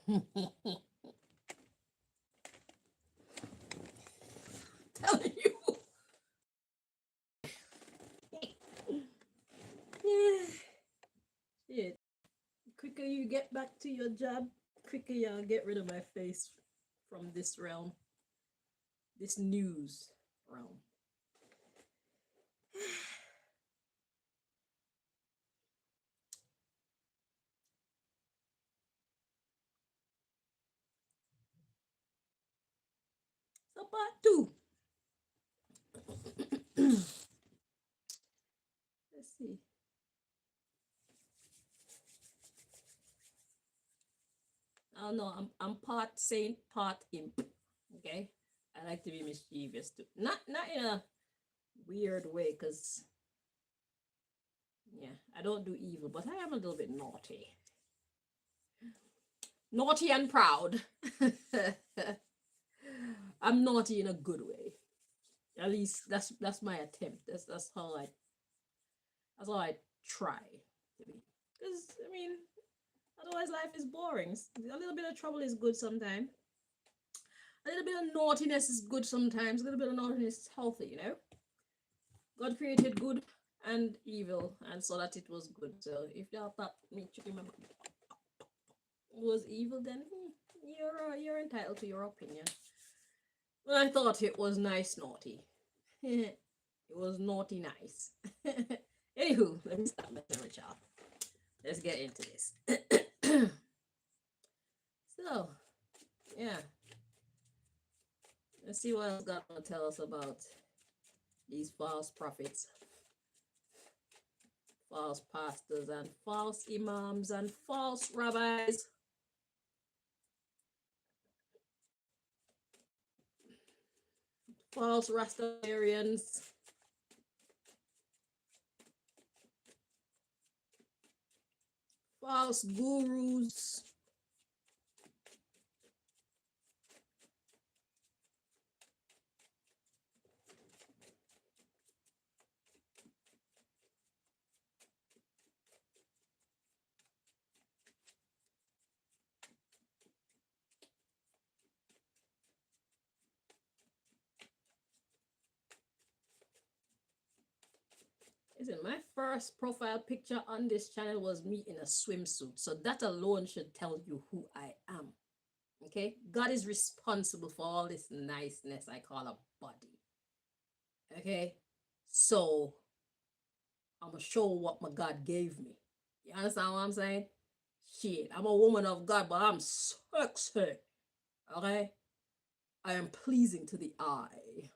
Telling you. Yeah. Shit. Quicker you get back to your job, quicker you'll get rid of my face from this realm, this news realm. So part two. Let's see. Oh no, I'm part saint, part imp. Okay, I like to be mischievous too. Not in a weird way, cause yeah, I don't do evil, but I am a little bit naughty, naughty and proud. I'm naughty in a good way. At least that's my attempt. That's how I try to be. Cause I mean, otherwise life is boring. A little bit of trouble is good sometimes. A little bit of naughtiness is good sometimes. A little bit of naughtiness is healthy, you know. God created good and evil, and so that it was good. So if y'all thought me chicken was evil, then you're entitled to your opinion. But I thought it was nice naughty. It was naughty nice. Anywho, let me stop messing with y'all. Let's get into this. So, yeah. Let's see what else God will tell us about these false prophets, false pastors, and false imams, and false rabbis. False Rastafarians. False gurus. Listen, my first profile picture on this channel was me in a swimsuit. So that alone should tell you who I am. Okay? God is responsible for all this niceness I call a body. Okay? So I'm going to show what my God gave me. You understand what I'm saying? Shit, I'm a woman of God, but I'm sexy. Okay? I am pleasing to the eye.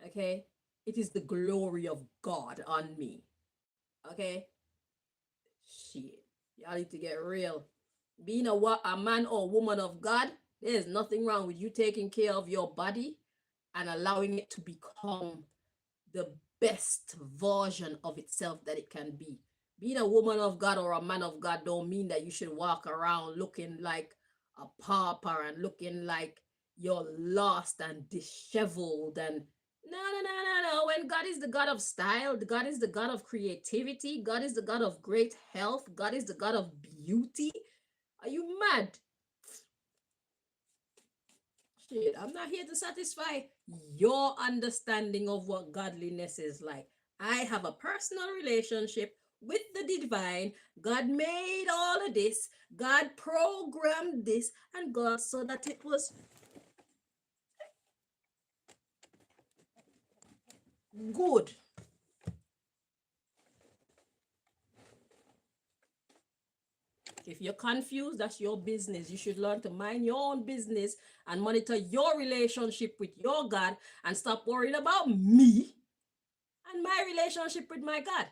Okay? It is the glory of God on me. Okay? Shit. Y'all need to get real. Being a man or woman of God, there's nothing wrong with you taking care of your body and allowing it to become the best version of itself that it can be. Being a woman of God or a man of God don't mean that you should walk around looking like a pauper and looking like you're lost and disheveled and no. When God is the God of style, God is the God of creativity, God is the God of great health, God is the God of beauty. Are you mad? Shit, I'm not here to satisfy your understanding of what godliness is like. I have a personal relationship with the divine. God made all of this. God programmed this, and God saw that it was good. If you're confused, that's your business. You should learn to mind your own business and monitor your relationship with your God and stop worrying about me and my relationship with my God.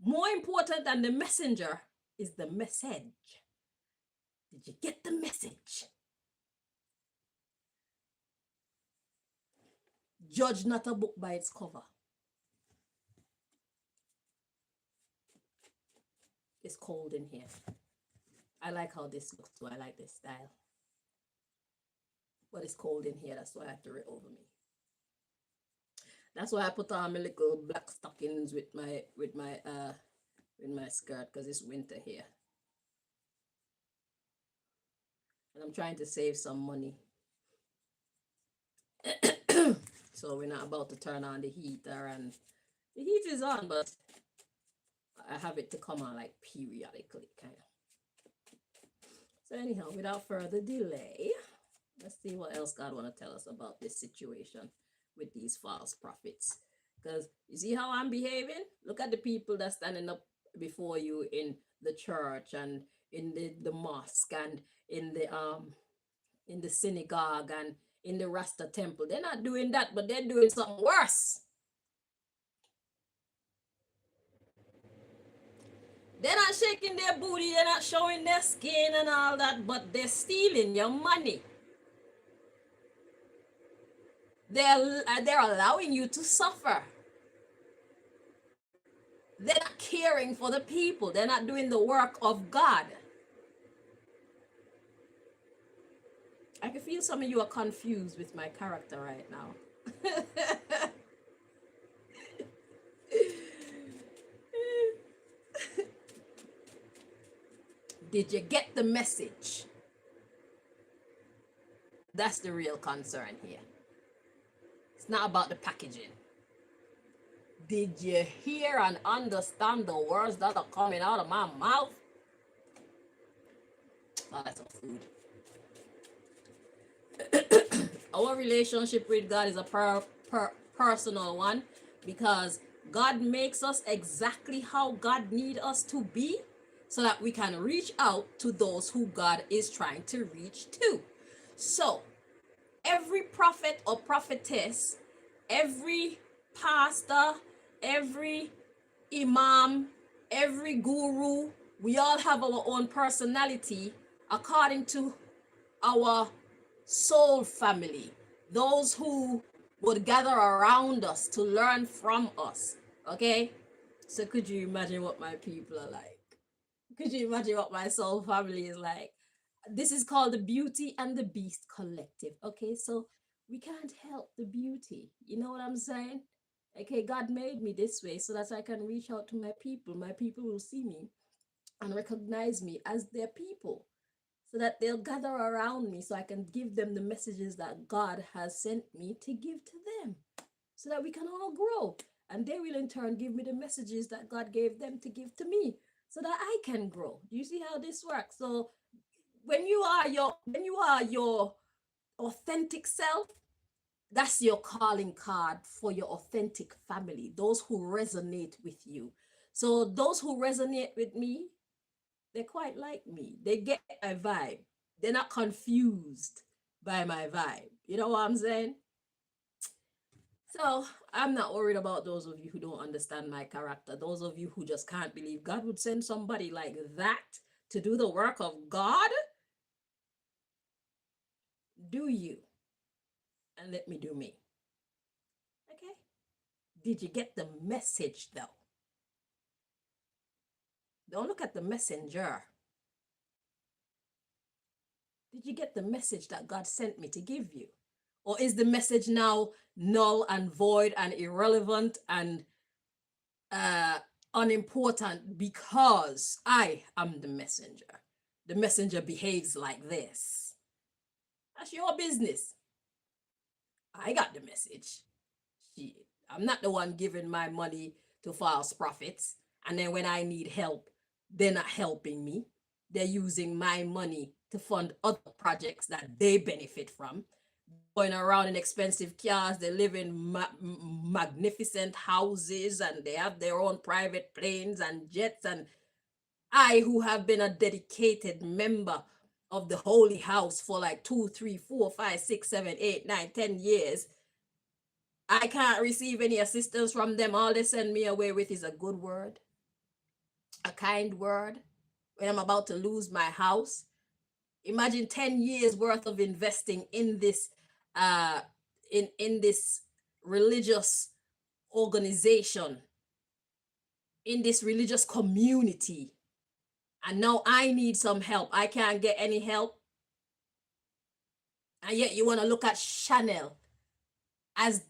More important than the messenger is the message. Did you get the message? Judge not a book by its cover. It's cold in here. I like how this looks too. I like this style. But it's cold in here. That's why I threw it over me. That's why I put on my little black stockings with my skirt, because it's winter here. and I'm trying to save some money. So we're not about to turn on the heater, and the heat is on, but I have it to come on like periodically, kind of. So anyhow, without further delay, let's see what else God want to tell us about this situation with these false prophets. Because you see how I'm behaving? Look at the people that's standing up before you in the church and in the mosque and in the synagogue and in the Rasta temple. They're not doing that, but they're doing something worse. They're not shaking their booty, they're not showing their skin and all that, but they're stealing your money. They're allowing you to suffer. They're not caring for the people. They're not doing the work of God. I can feel some of you are confused with my character right now. Did you get the message? That's the real concern here. It's not about the packaging. Did you hear and understand the words that are coming out of my mouth? Oh, that's some food. Our relationship with God is a personal one, because God makes us exactly how God needs us to be, so that we can reach out to those who God is trying to reach to. So every prophet or prophetess, every pastor, every imam, every guru, we all have our own personality according to our soul family, those who would gather around us to learn from us. Okay, so could you imagine what my people are like? Could you imagine what my soul family is like? This is called the Beauty and the Beast Collective. Okay, so we can't help the beauty. You know what I'm saying? Okay, God made me this way so that I can reach out to my people. My people will see me and recognize me as their people, so that they'll gather around me so I can give them the messages that God has sent me to give to them, so that we can all grow. And they will in turn give me the messages that God gave them to give to me, so that I can grow. Do you see how this works? So when you are your authentic self, that's your calling card for your authentic family, those who resonate with you. So those who resonate with me, they're quite like me. They get my vibe. They're not confused by my vibe. You know what I'm saying? So I'm not worried about those of you who don't understand my character. Those of you who just can't believe God would send somebody like that to do the work of God. Do you? And let me do me. Okay? Did you get the message though? Don't look at the messenger. Did you get the message that God sent me to give you? Or is the message now null and void and irrelevant and uh, unimportant because I am the messenger? The messenger behaves like this. That's your business. I got the message. Shit. I'm not the one giving my money to false prophets. And then when I need help, they're not helping me. They're using my money to fund other projects that they benefit from. Going around in expensive cars, they live in magnificent houses, and they have their own private planes and jets. And I, who have been a dedicated member of the Holy House for like 2, 3, 4, 5, 6, 7, 8, 9, 10 years, I can't receive any assistance from them. All they send me away with is a good word, a kind word when I'm about to lose my house. Imagine 10 years worth of investing in this uh in this religious organization, in this religious community, and now I need some help. I can't get any help. And yet you want to look at Chanel as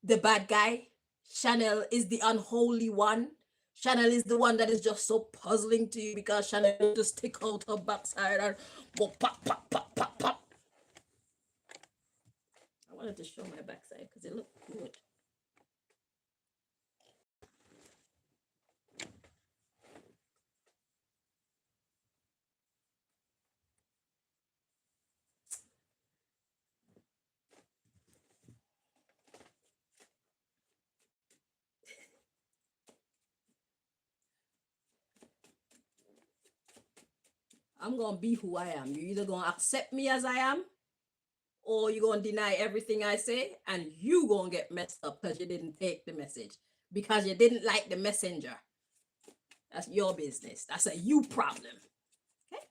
the bad guy. Chanel is the unholy one. Chanel is the one that is just so puzzling to you because Chanel just stick out her backside and go pop, pop, pop, pop, pop. I wanted to show my backside because it looked good. I'm going to be who I am. You're either going to accept me as I am, or you're going to deny everything I say, and you going to get messed up because you didn't take the message, because you didn't like the messenger. That's your business. That's a you problem. Okay?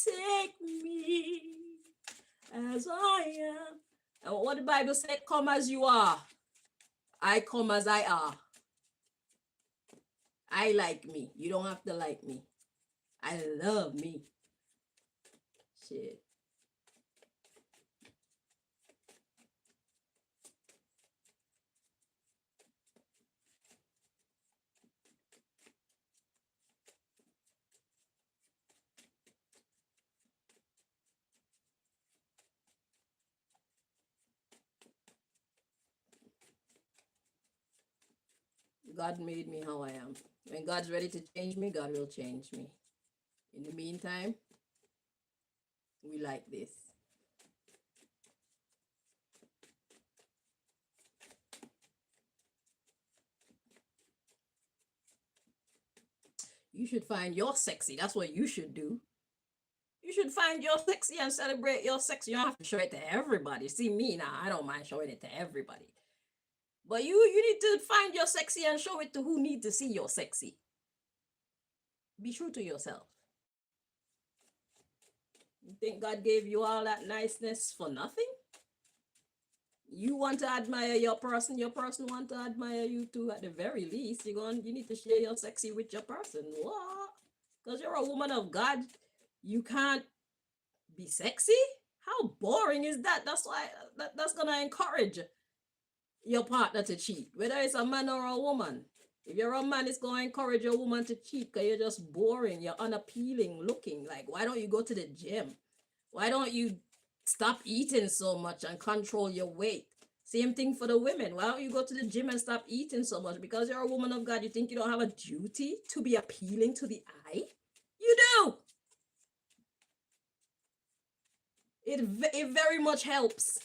Take me as I am. And what the Bible said, come as you are. I come as I are. I like me. You don't have to like me. I love me. Shit. God made me how I am. When God's ready to change me, God will change me. In the meantime, we like this. You should find your sexy. That's what you should do. You should find your sexy and celebrate your sexy. You don't have to show it to everybody. See me now, I don't mind showing it to everybody. But you need to find your sexy and show it to who need to see your sexy. Be true to yourself. You think God gave you all that niceness for nothing? You want to admire your person want to admire you too. At the very least, you need to share your sexy with your person. What? Because you're a woman of God, you can't be sexy? How boring is that? That's why that's gonna encourage your partner to cheat, whether it's a man or a woman. If you're a man, it's gonna encourage your woman to cheat because you're just boring, you're unappealing looking. Like, why don't you go to the gym? Why don't you stop eating so much and control your weight? Same thing for the women. Why don't you go to the gym and stop eating so much? Because you're a woman of God, you think you don't have a duty to be appealing to the eye? You do. It very much helps.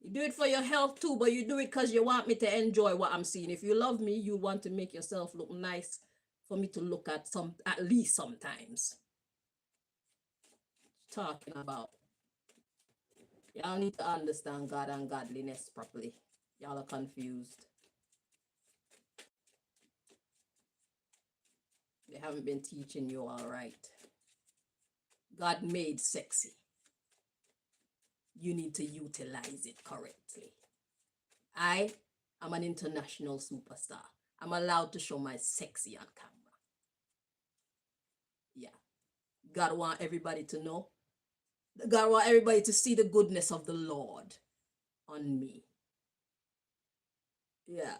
You do it for your health too, but you do it because you want me to enjoy what I'm seeing. If you love me, you want to make yourself look nice for me to look at least sometimes. Talking about. Y'all need to understand God and godliness properly. Y'all are confused. They haven't been teaching you all right. God made sexy. You need to utilize it correctly. I am an international superstar. I'm allowed to show my sexy on camera. Yeah. God want everybody to know. God want everybody to see the goodness of the Lord on me. Yeah.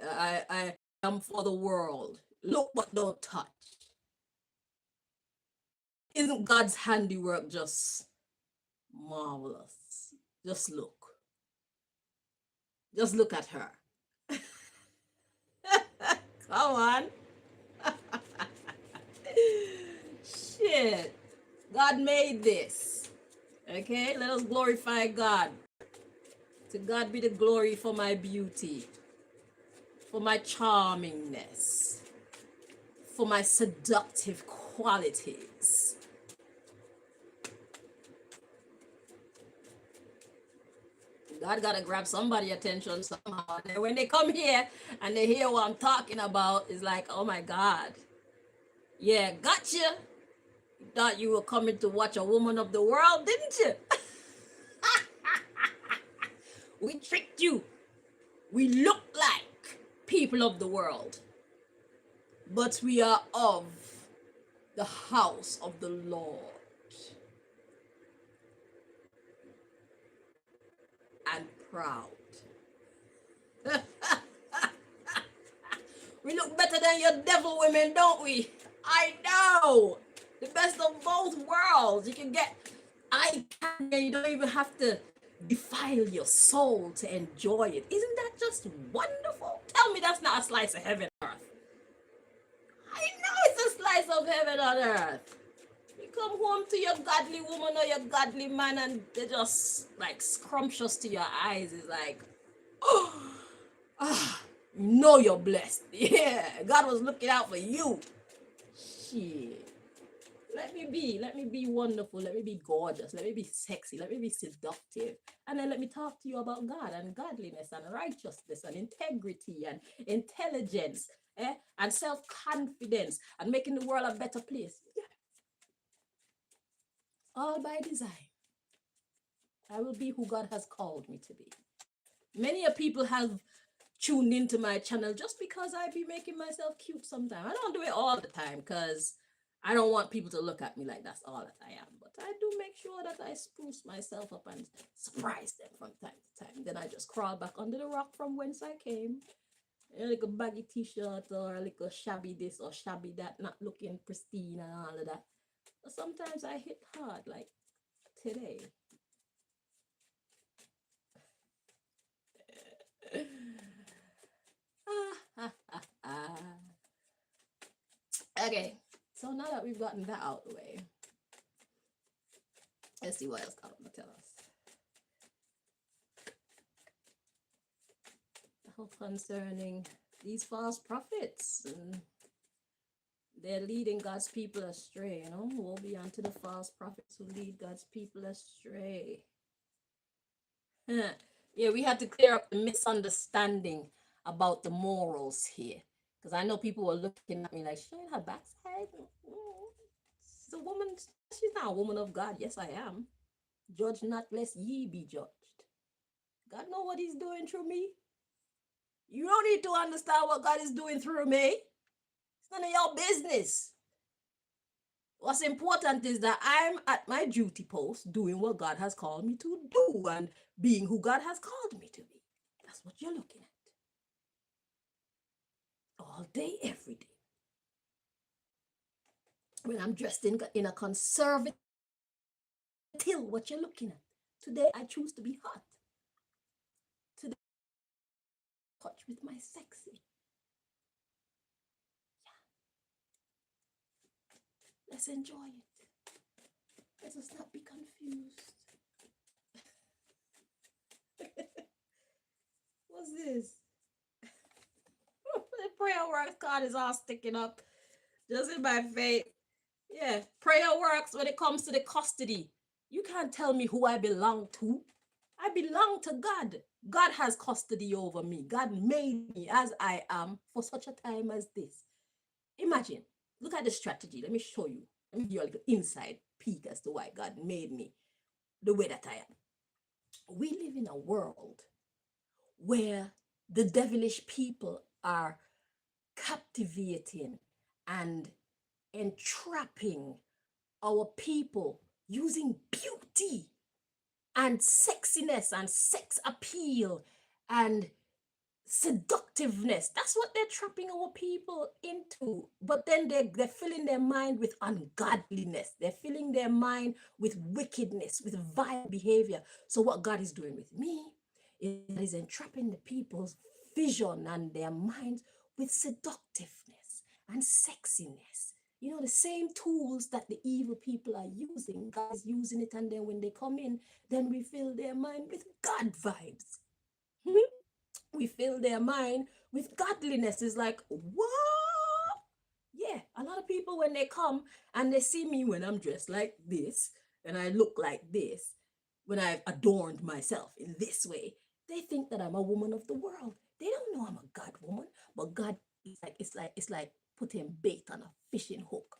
I am for the world. Look but don't touch. Isn't God's handiwork just marvelous? Just look. Just look at her. Come on. Shit. God made this. Okay? Let us glorify God. To God be the glory for my beauty, for my charmingness, for my seductive qualities. God gotta grab somebody's attention somehow. And when they come here and they hear what I'm talking about, it's like, oh my God. Yeah, gotcha. You thought you were coming to watch a woman of the world, didn't you? We tricked you. We look like people of the world, but we are of the house of the Lord. And proud. We look better than your devil women, don't we? I know. The best of both worlds. You can get eye candy and you don't even have to defile your soul to enjoy it. Isn't that just wonderful? Tell me that's not a slice of heaven on earth. I know it's a slice of heaven on earth. You come home to your godly woman or your godly man and they're just like scrumptious to your eyes. It's like, oh, ah, you know you're blessed. Yeah, God was looking out for you. Shit. Let me be wonderful, let me be gorgeous, let me be sexy, let me be seductive. And then let me talk to you about God and godliness and righteousness and integrity and intelligence, and self-confidence and making the world a better place. Yeah. All by design. I will be who God has called me to be. Many of people have tuned into my channel just because I be making myself cute sometimes. I don't do it all the time because I don't want people to look at me like that's all that I am. But I do make sure that I spruce myself up and surprise them from time to time. Then I just crawl back under the rock from whence I came. A little baggy t-shirt or a little shabby this or shabby that, not looking pristine and all of that. But sometimes I hit hard, like today. Okay, so now that we've gotten that out of the way, let's see what else God will tell us. Concerning these false prophets, and they're leading God's people astray. Woe be unto the false prophets who lead God's people astray. Yeah, we had to clear up the misunderstanding about the morals here, because I know people were looking at me like, showing her backside. She's a woman. She's not a woman of God. Yes, I am. Judge not, lest ye be judged. God know what he's doing through me. You don't need to understand what God is doing through me. It's none of your business. What's important is that I'm at my duty post doing what God has called me to do and being who God has called me to be. That's what you're looking at. All day, every day. When I'm dressed in a conservative, what you're looking at. Today, I choose to be hot. Today, touch with my sexy. Yeah. Let's enjoy it. Let us not be confused. What's this? The prayer works card is all sticking up just in my face. Yeah, prayer works when it comes to the custody. You can't tell me who I belong to. I belong to God. God has custody over me. God made me as I am for such a time as this. Imagine, look at the strategy. Let me show you. Let me give you a little inside peek as to why God made me the way that I am. We live in a world where the devilish people are captivating and entrapping our people using beauty and sexiness and sex appeal and seductiveness. That's what they're trapping our people into. But then they're filling their mind with ungodliness. They're filling their mind with wickedness, with vile behavior. So what God is doing with me is entrapping the people's vision and their minds with seductiveness and sexiness. The same tools that the evil people are using, God is using it, and then when they come in, then we fill their mind with God vibes. We fill their mind with godliness. It's like, what? Yeah, a lot of people, when they come and they see me when I'm dressed like this and I look like this, when I've adorned myself in this way, they think that I'm a woman of the world. They don't know I'm a God woman, but God is like, it's like putting bait on a fishing hook.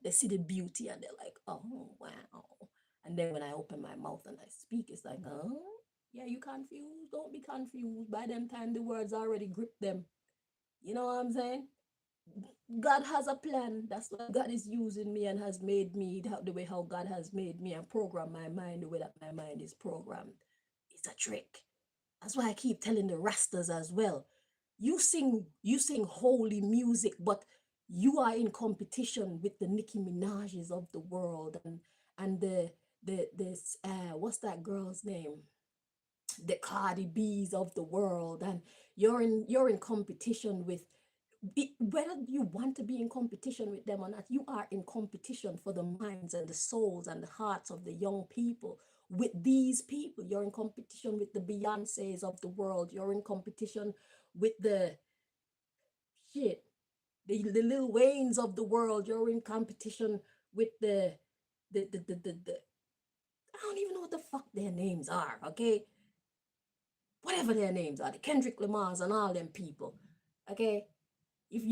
They see the beauty and they're like, oh wow. And then when I open my mouth and I speak, it's like, oh, yeah, you confused. Don't be confused. By them time, the words already grip them. You know what I'm saying? God has a plan. That's why God is using me and has made me the way how God has made me and programmed my mind the way that my mind is programmed. It's a trick. That's why I keep telling the Rastas as well. You sing holy music, but you are in competition with the Nicki Minaj's of the world, and the this what's that girl's name? The Cardi B's of the world, and you're in competition with whether you want to be in competition with them or not. You are in competition for the minds and the souls and the hearts of the young people with these people. You're in competition with the Beyoncés of the world. You're in competition with the shit, the Lil Waynes of the world. You're in competition with the I don't even know what the fuck their names are, okay? Whatever their names are, the Kendrick Lamars and all them people, okay? If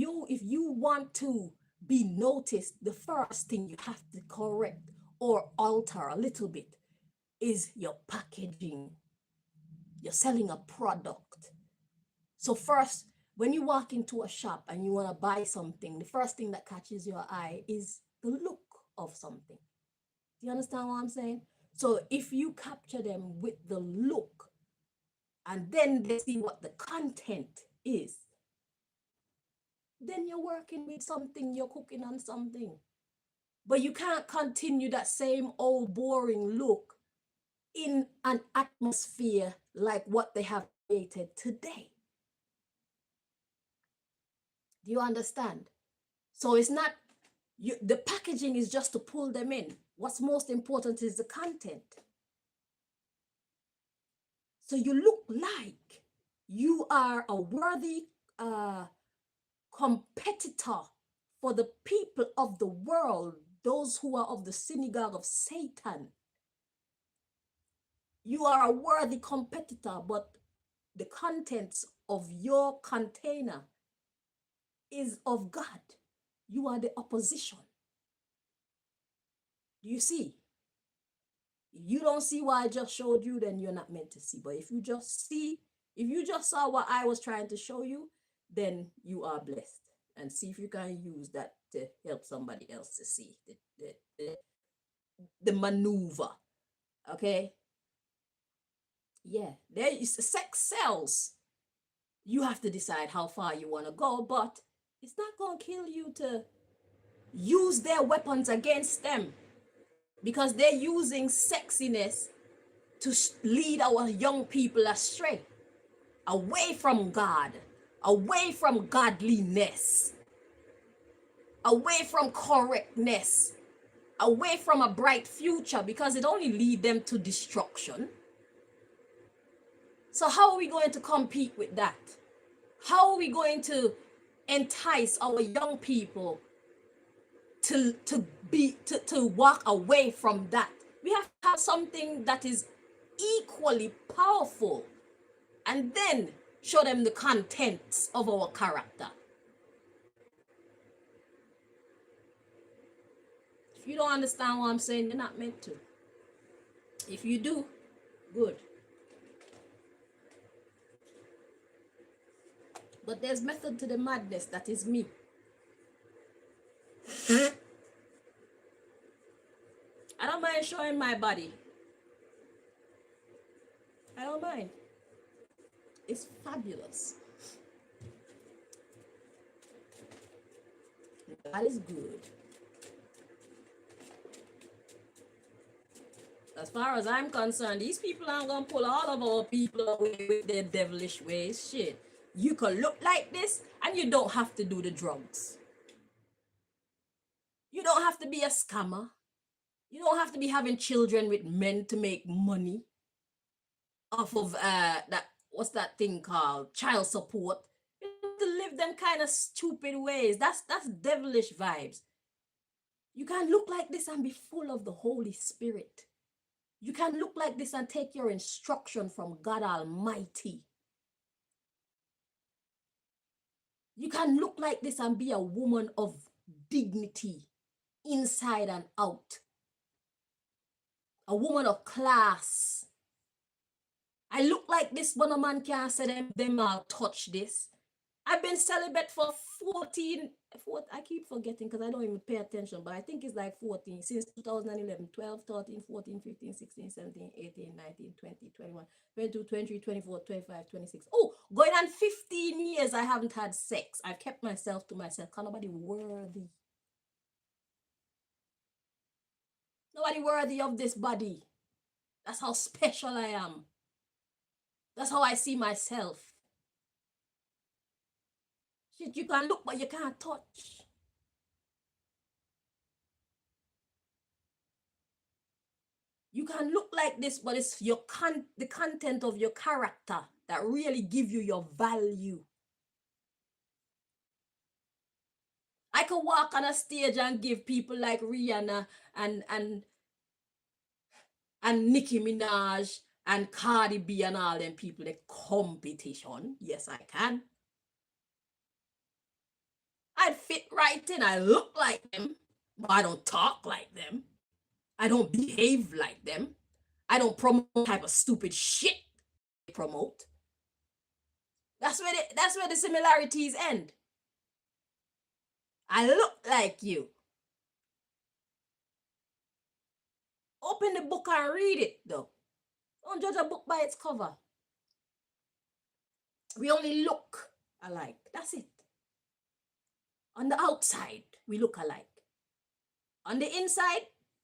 you want to be noticed, the first thing you have to correct or alter a little bit is your packaging. You're selling a product. So first, when you walk into a shop and you want to buy something, the first thing that catches your eye is the look of something. Do you understand what I'm saying? So if you capture them with the look and then they see what the content is, then you're working with something, you're cooking on something. But you can't continue that same old boring look in an atmosphere like what they have created today. Do you understand? So it's not the packaging is just to pull them in. What's most important is the content. So you look like you are a worthy competitor for the people of the world, those who are of the synagogue of Satan. You are a worthy competitor, but the contents of your container is of God. You are the opposition. Do you see? You don't see what I just showed you, then you're not meant to see. But if you just saw what I was trying to show you, then you are blessed. And see if you can use that to help somebody else to see the maneuver. Okay? Yeah, there is sex sells. You have to decide how far you want to go, but it's not going to kill you to use their weapons against them, because they're using sexiness to lead our young people astray, away from God, away from godliness, away from correctness, away from a bright future, because it only leads them to destruction. So how are we going to compete with that? How are we going to entice our young people to walk away from that? We have to have something that is equally powerful, and then show them the contents of our character. If you don't understand what I'm saying, you're not meant to. If you do, good. But there's method to the madness. That is me. I don't mind showing my body. I don't mind. It's fabulous. God is good. As far as I'm concerned, these people aren't gonna pull all of our people away with their devilish ways. Shit. You can look like this and you don't have to do the drugs. You don't have to be a scammer. You don't have to be having children with men to make money off of that, what's that thing called, child support. You have to live them kind of stupid ways. That's devilish vibes. You can look like this and be full of the Holy Spirit. You can look like this and take your instruction from God Almighty. You can look like this and be a woman of dignity inside and out. A woman of class. I look like this, but a man can't say them all touch this. I've been celibate for 14, I keep forgetting because I don't even pay attention, but I think it's like 14, since 2011, 12, 13, 14, 15, 16, 17, 18, 19, 20, 21, 22, 23, 24, 25, 26. Oh, going on 15 years I haven't had sex. I've kept myself to myself. Can't nobody worthy. Nobody worthy of this body. That's how special I am. That's how I see myself. Shit, you can look, but you can't touch. You can look like this, but it's the content of your character that really give you your value. I could walk on a stage and give people like Rihanna and Nicki Minaj and Cardi B and all them people the competition. Yes, I can. I'd fit right in. I look like them, but I don't talk like them. I don't behave like them. I don't promote type of stupid shit they promote. That's where the similarities end. I look like you. Open the book and read it, though. Don't judge a book by its cover. We only look alike. That's it. On the outside, we look alike. On the inside,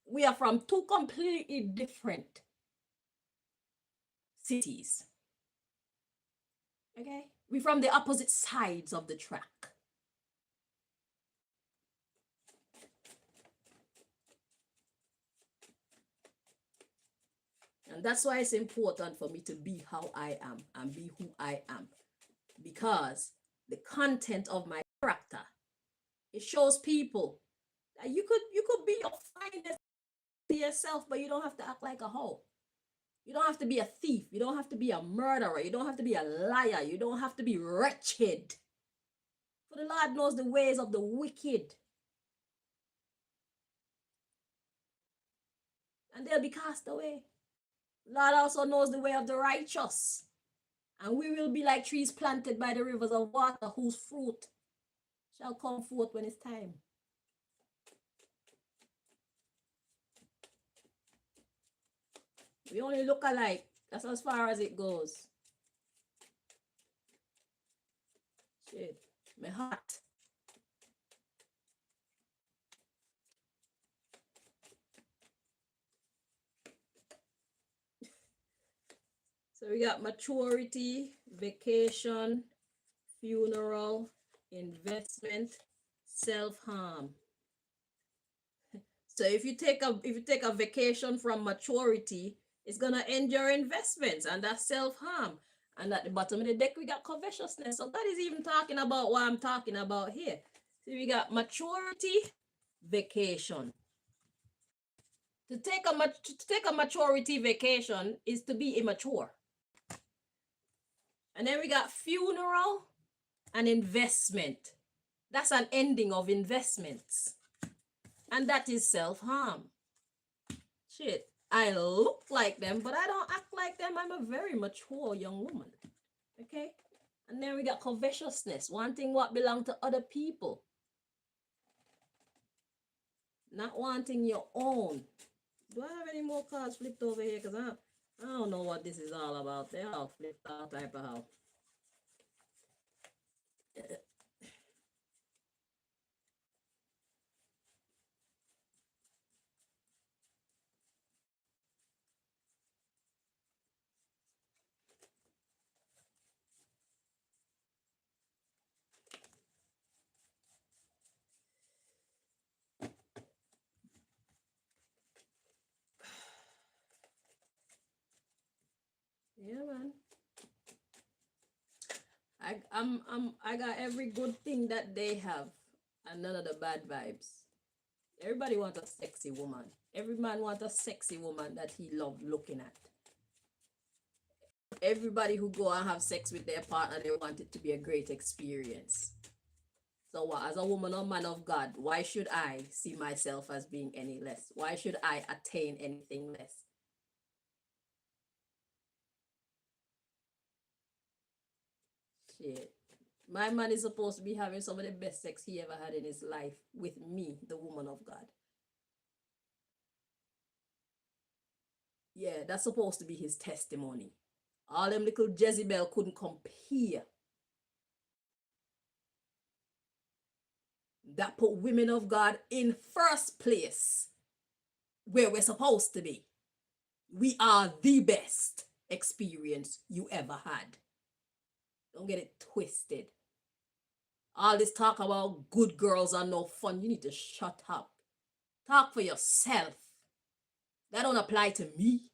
we are from two completely different cities. Okay? We're from the opposite sides of the track. And that's why it's important for me to be how I am and be who I am. Because the content of my character, it shows people that you could be your finest to yourself, but you don't have to act like a hoe. You don't have to be a thief. You don't have to be a murderer. You don't have to be a liar. You don't have to be wretched. For the Lord knows the ways of the wicked, and they'll be cast away. Lord also knows the way of the righteous, and we will be like trees planted by the rivers of water, whose fruit shall come forth when it's time. We only look alike. That's as far as it goes. Shit, my heart. So we got maturity, vacation, funeral, investment, self-harm. So if you take a vacation from maturity, it's gonna end your investments, and that's self-harm. And at the bottom of the deck, we got covetousness. So that is even talking about what I'm talking about here. So we got maturity, vacation. To take a maturity vacation is to be immature. And then we got funeral and investment. That's an ending of investments. And that is self-harm. Shit, I look like them, but I don't act like them. I'm a very mature young woman. Okay? And then we got covetousness, wanting what belongs to other people. Not wanting your own. Do I have any more cards flipped over here? Because I don't know what this is all about. They're all flipped all type of how. Yeah, man. I got every good thing that they have and none of the bad vibes. Everybody wants a sexy woman. Every man wants a sexy woman that he loves looking at. Everybody who go and have sex with their partner, they want it to be a great experience. So what, as a woman or man of God, why should I see myself as being any less? Why should I attain anything less? Shit. My man is supposed to be having some of the best sex he ever had in his life with me, the woman of God. Yeah, that's supposed to be his testimony. All them little Jezebel couldn't compare. That put women of God in first place where we're supposed to be. We are the best experience you ever had. Don't get it twisted. All this talk about good girls are no fun. You need to shut up. Talk for yourself. That don't apply to me.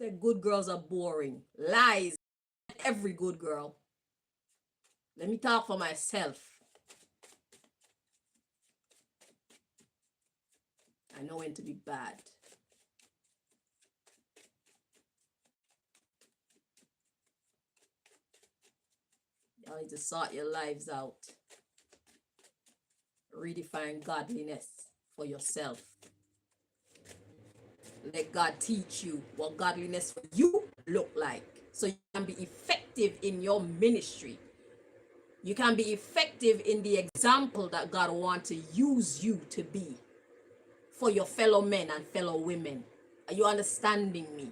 Say good girls are boring. Lies. Every good girl. Let me talk for myself. I know when to be bad. Y'all need to sort your lives out. Redefine godliness for yourself. Let God teach you what godliness for you look like, so you can be effective in your ministry. You can be effective in the example that God wants to use you to be for your fellow men and fellow women. Are you understanding me?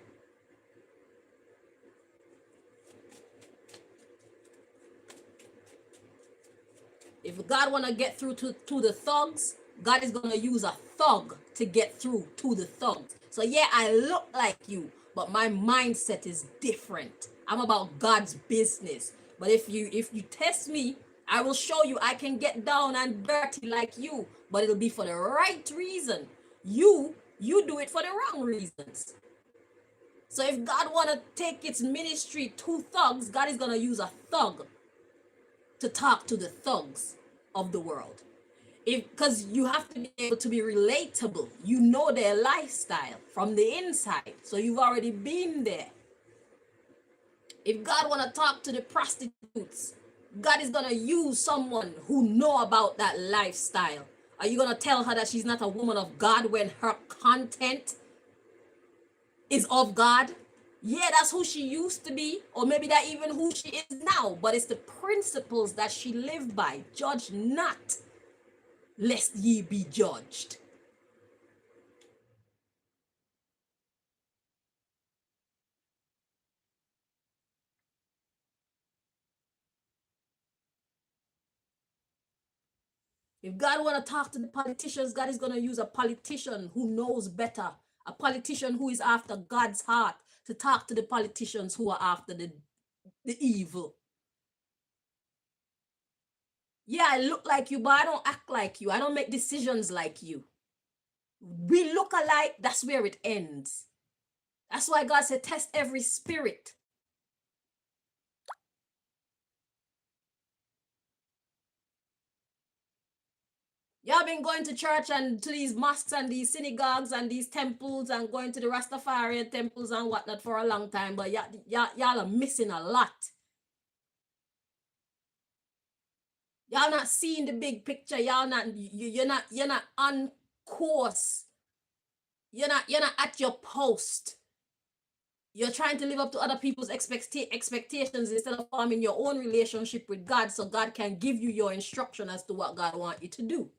If God want to get through to the thugs, God is going to use a thug to get through to the thugs. So yeah, I look like you, but my mindset is different. I'm about God's business. But if you test me, I will show you I can get down and dirty like you, but it'll be for the right reason. You do it for the wrong reasons. So if God want to take its ministry to thugs, God is going to use a thug to talk to the thugs of the world. Because you have to be able to be relatable. You know their lifestyle from the inside. So you've already been there. If God want to talk to the prostitutes, God is going to use someone who know about that lifestyle. Are you going to tell her that she's not a woman of God when her content is of God? Yeah, that's who she used to be, or maybe that even who she is now, but it's the principles that she lived by. Judge not, lest ye be judged. If God want to talk to the politicians, God is going to use a politician who knows better, a politician who is after God's heart to talk to the politicians who are after the evil. Yeah, I look like you, but I don't act like you. I don't make decisions like you. We look alike, that's where it ends. That's why God said, test every spirit. Y'all been going to church and to these mosques and these synagogues and these temples and going to the Rastafarian temples and whatnot for a long time, but y'all are missing a lot. Y'all not seeing the big picture. Y'all not, you're not on course. You're not at your post. You're trying to live up to other people's expectations instead of forming your own relationship with God, so God can give you your instruction as to what God wants you to do.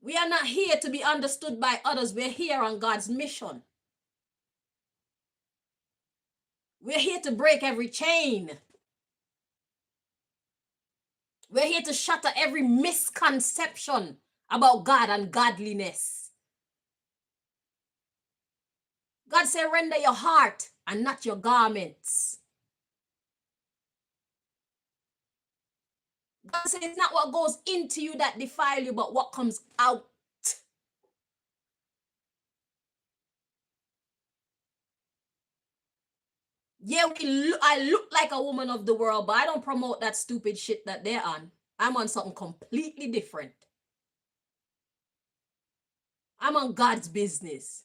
We are not here to be understood by others. We're here on God's mission. We're here to break every chain. We're here to shatter every misconception about God and godliness. God said, render your heart and not your garments. God said, it's not what goes into you that defile you, but what comes out. Yeah, I look like a woman of the world, but I don't promote that stupid shit that they're on. I'm on something completely different. I'm on God's business.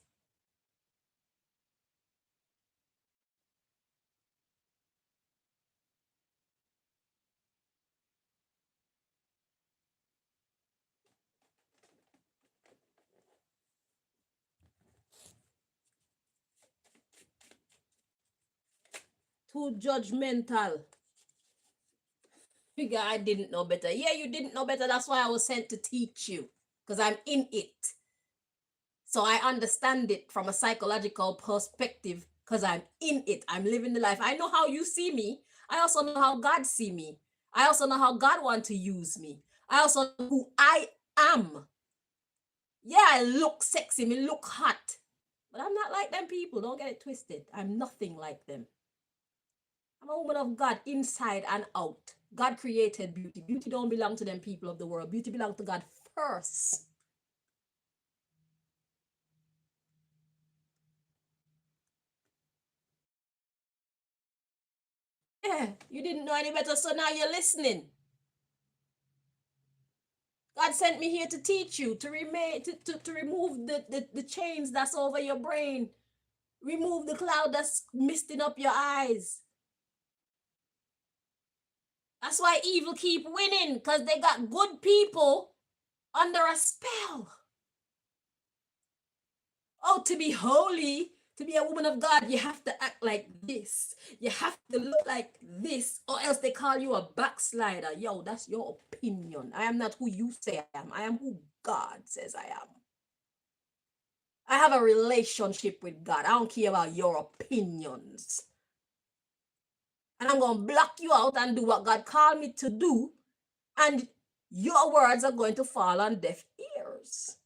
too judgmental. Figure I didn't know better. Yeah, you didn't know better. That's why I was sent to teach you, because I'm in it. So I understand it from a psychological perspective because I'm in it. I'm living the life. I know how you see me. I also know how God see me. I also know how God want to use me. I also know who I am. Yeah, I look sexy, me look hot, but I'm not like them people. Don't get it twisted. I'm nothing like them. I'm a woman of God inside and out. God created beauty. Beauty don't belong to them people of the world. Beauty belongs to God first. Yeah, you didn't know any better, so now you're listening. God sent me here to teach you, to remove the chains that's over your brain. Remove the cloud that's misting up your eyes. That's why evil keep winning, because they got good people under a spell. Oh, to be holy, to be a woman of God, you have to act like this. You have to look like this, or else they call you a backslider. Yo, that's your opinion. I am not who you say I am. I am who God says I am. I have a relationship with God. I don't care about your opinions. And I'm going to block you out and do what God called me to do. And your words are going to fall on deaf ears.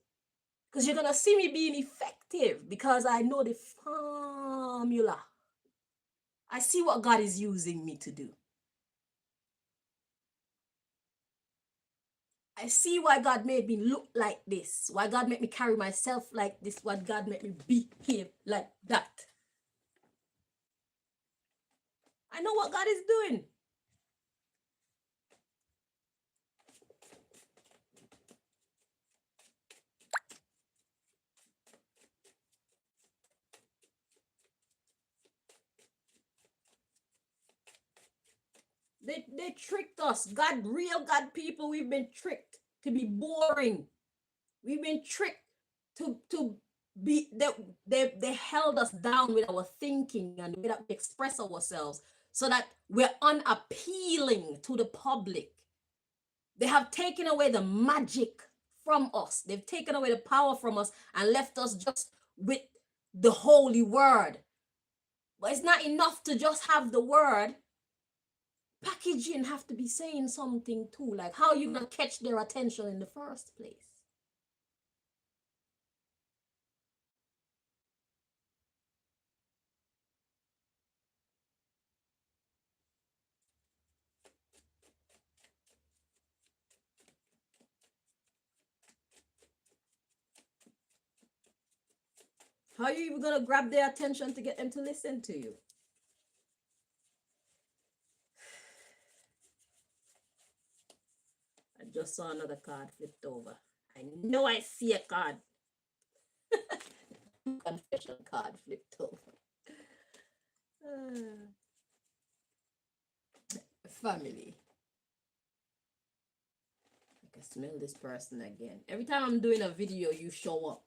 Because you're going to see me being effective because I know the formula. I see what God is using me to do. I see why God made me look like this, why God made me carry myself like this, why God made me behave like that. I know what God is doing. They tricked us. God, real God people, we've been tricked to be boring. We've been tricked to be they held us down with our thinking and the way that we express ourselves so that we're unappealing to the public. They have taken away the magic from us. They've taken away the power from us and left us just with the holy word. But it's not enough to just have the word. Packaging have to be saying something too, like how you gonna catch their attention in the first place. How are you even gonna grab their attention to get them to listen to you? I just saw another card flipped over. I know I see a card. Confession card flipped over. Family. I can smell this person again. Every time I'm doing a video, you show up.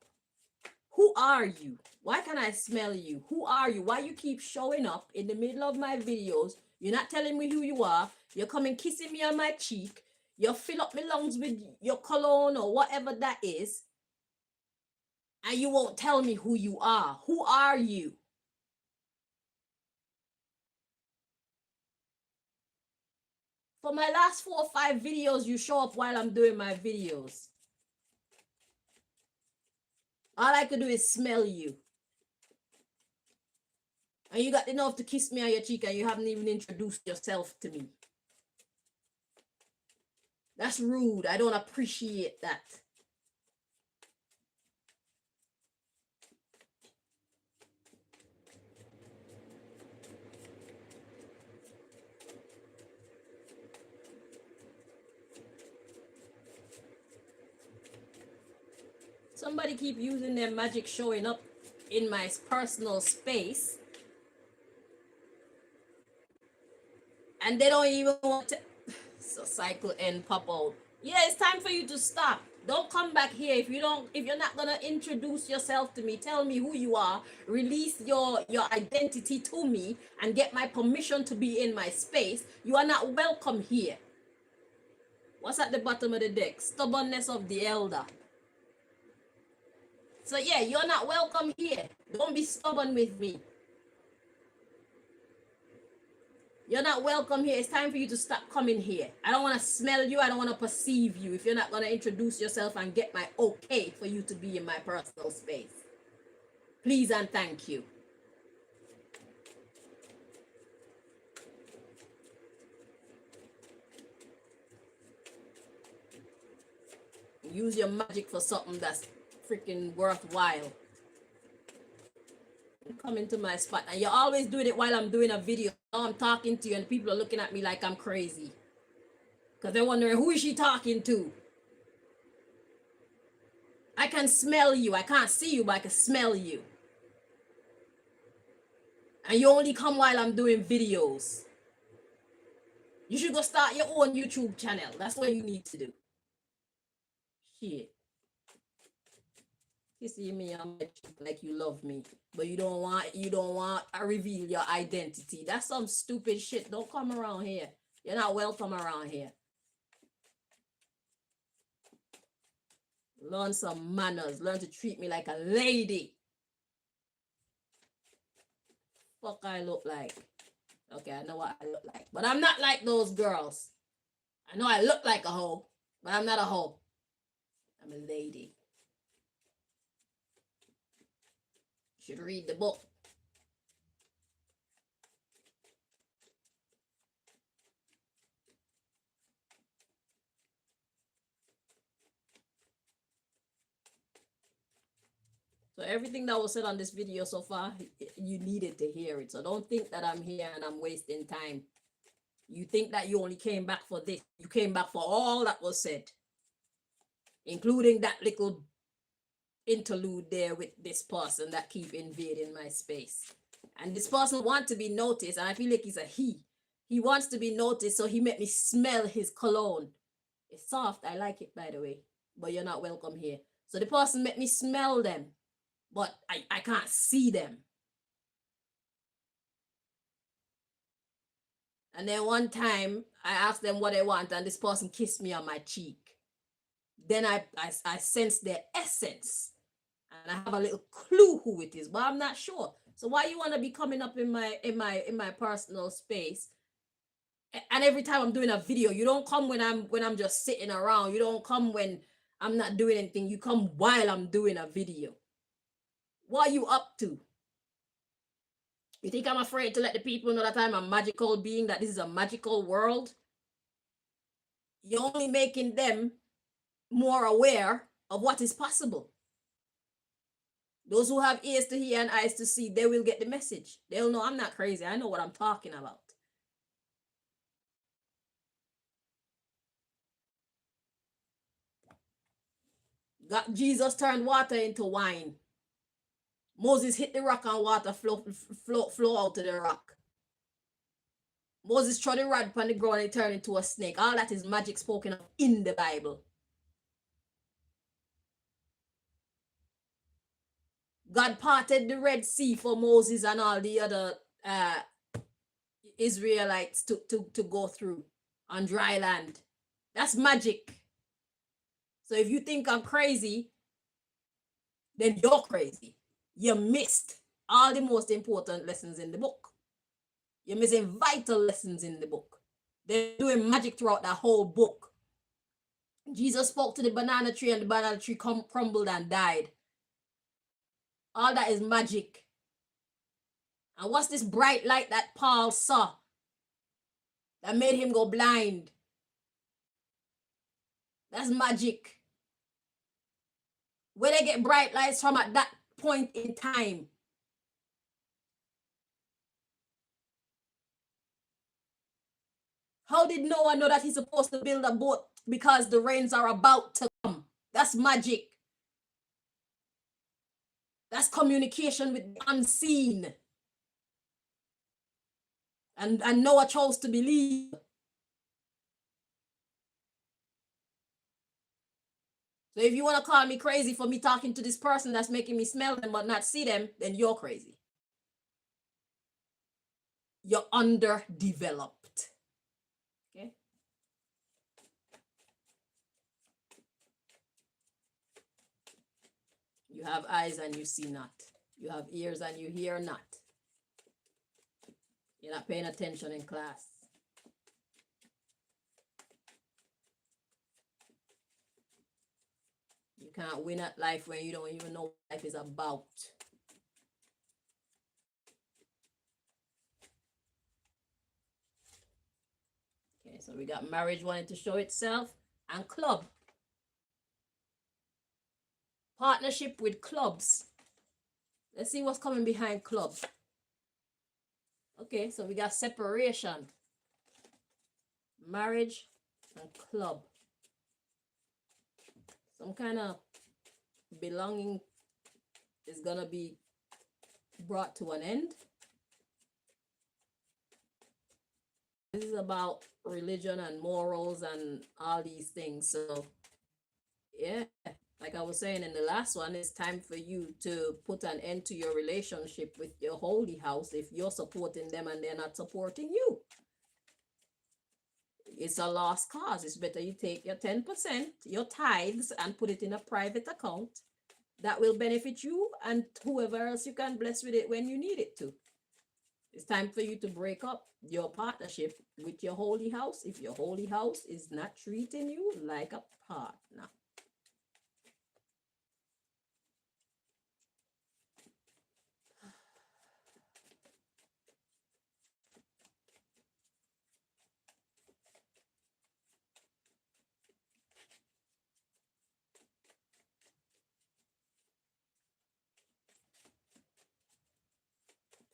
Who are you? Why can I smell you? Who are you? Why you keep showing up in the middle of my videos? You're not telling me who you are. You're coming kissing me on my cheek. You fill up my lungs with your cologne or whatever that is. And you won't tell me who you are. Who are you? For my last 4 or 5 videos, you show up while I'm doing my videos. All I could do is smell you. And you got enough to kiss me on your cheek and you haven't even introduced yourself to me. That's rude. I don't appreciate that. Somebody keep using their magic showing up in my personal space. And they don't even want to. So cycle end pop out. Yeah, it's time for you to stop. Don't come back here if you're not gonna introduce yourself to me, tell me who you are, release your identity to me, and get my permission to be in my space. You are not welcome here. What's at the bottom of the deck? Stubbornness of the elder. So yeah, you're not welcome here. Don't be stubborn with me. You're not welcome here. It's time for you to stop coming here. I don't want to smell you. I don't want to perceive you if you're not going to introduce yourself and get my okay for you to be in my personal space. Please and thank you. Use your magic for something that's freaking worthwhile. Come into my spot, and you're always doing it while I'm doing a video. Now I'm talking to you and people are looking at me like I'm crazy because they're wondering, who is she talking to? I can smell you. I can't see you, but I can smell you. And you only come while I'm doing videos. You should go start your own YouTube channel. That's what you need to do. Shit. You see me on my cheek like you love me, but you don't want to reveal your identity. That's some stupid shit. Don't come around here. You're not welcome around here. Learn some manners. Learn to treat me like a lady. Fuck I look like. Okay, I know what I look like. But I'm not like those girls. I know I look like a hoe, but I'm not a hoe. I'm a lady. You should read the book. So everything that was said on this video so far, you needed to hear it. So don't think that I'm here and I'm wasting time. You think that you only came back for this. You came back for all that was said, including that little interlude there with this person that keep invading my space. And this person wants to be noticed, and I feel like he's a he. He wants to be noticed, so he made me smell his cologne. It's soft. I like it, by the way. But you're not welcome here. So the person made me smell them, but I can't see them. And then one time I asked them what they want, and this person kissed me on my cheek. Then I sense their essence, and I have a little clue who it is, but I'm not sure. So why you want to be coming up in my personal space? And every time I'm doing a video, you don't come when I'm just sitting around. You don't come when I'm not doing anything. You come while I'm doing a video. What are you up to? You think I'm afraid to let the people know that I'm a magical being, that this is a magical world? You're only making them more aware of what is possible. Those who have ears to hear and eyes to see, they will get the message. They'll know I'm not crazy. I know what I'm talking about. Jesus turned water into wine. Moses hit the rock and water flow out of the rock. Moses threw the rod upon the ground and it turned into a snake. All that is magic spoken of in the Bible. God parted the Red Sea for Moses and all the other Israelites to go through on dry land. That's magic. So if you think I'm crazy, then you're crazy. You missed all the most important lessons in the book. You're missing vital lessons in the book. They're doing magic throughout that whole book. Jesus spoke to the banana tree and the banana tree crumbled and died. All that is magic. And what's this bright light that Paul saw that made him go blind? That's magic. Where they get bright lights from at that point in time? How did Noah know that he's supposed to build a boat? Because the rains are about to come. That's magic. That's communication with the unseen. And Noah chose to believe. So if you want to call me crazy for me talking to this person that's making me smell them but not see them, then you're crazy. You're underdeveloped. Okay. You have eyes and you see not. You have ears and you hear not. You're not paying attention in class. You can't win at life when you don't even know what life is about. Okay, so we got marriage wanting to show itself and club. Partnership with clubs. Let's see what's coming behind club. Okay, so we got separation, marriage, and club. Some kind of belonging is gonna be brought to an end. This is about religion and morals and all these things. So yeah, like I was saying in the last one, it's time for you to put an end to your relationship with your holy house if you're supporting them and they're not supporting you. It's a lost cause. It's better you take your 10%, your tithes, and put it in a private account that will benefit you and whoever else you can bless with it when you need it to. It's time for you to break up your partnership with your holy house if your holy house is not treating you like a partner.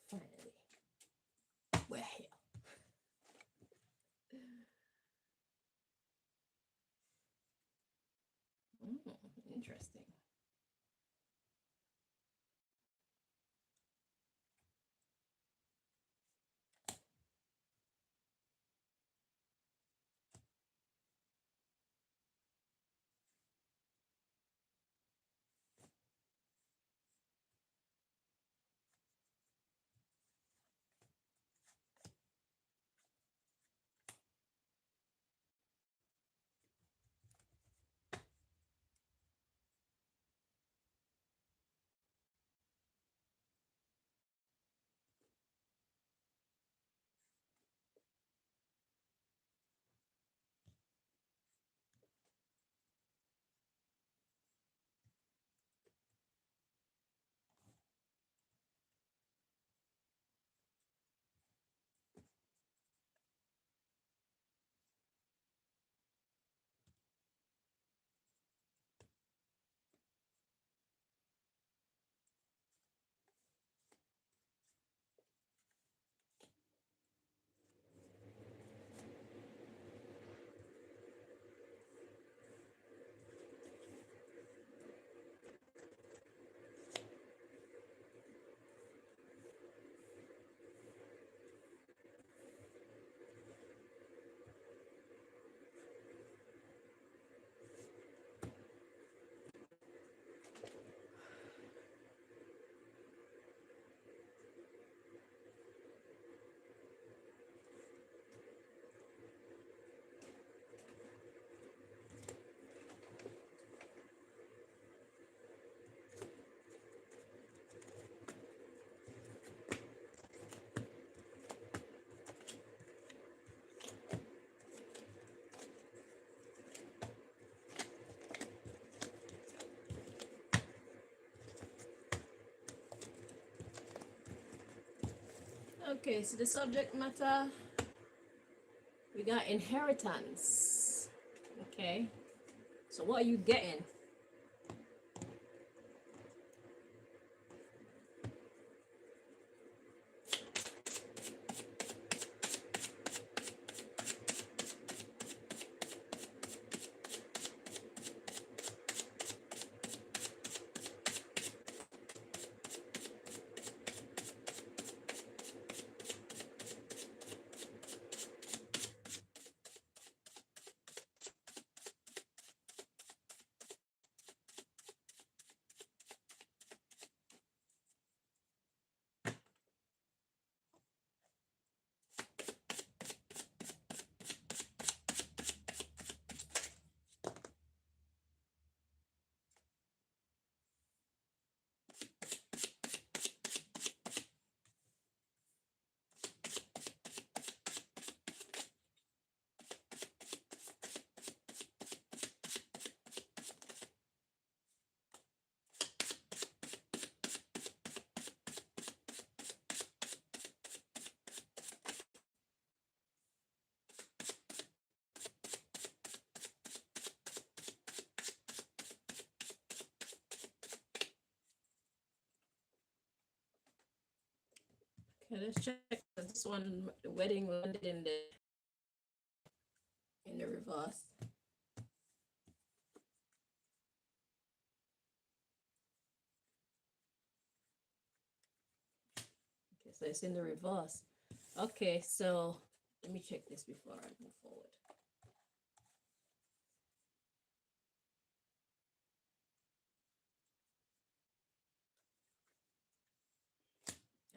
Finally, we're here. Interesting. Okay, so the subject matter, we got inheritance. Okay, so what are you getting? Okay, let's check this one. The wedding landed in the reverse. Okay, so it's in the reverse. Okay, so let me check this before I move forward.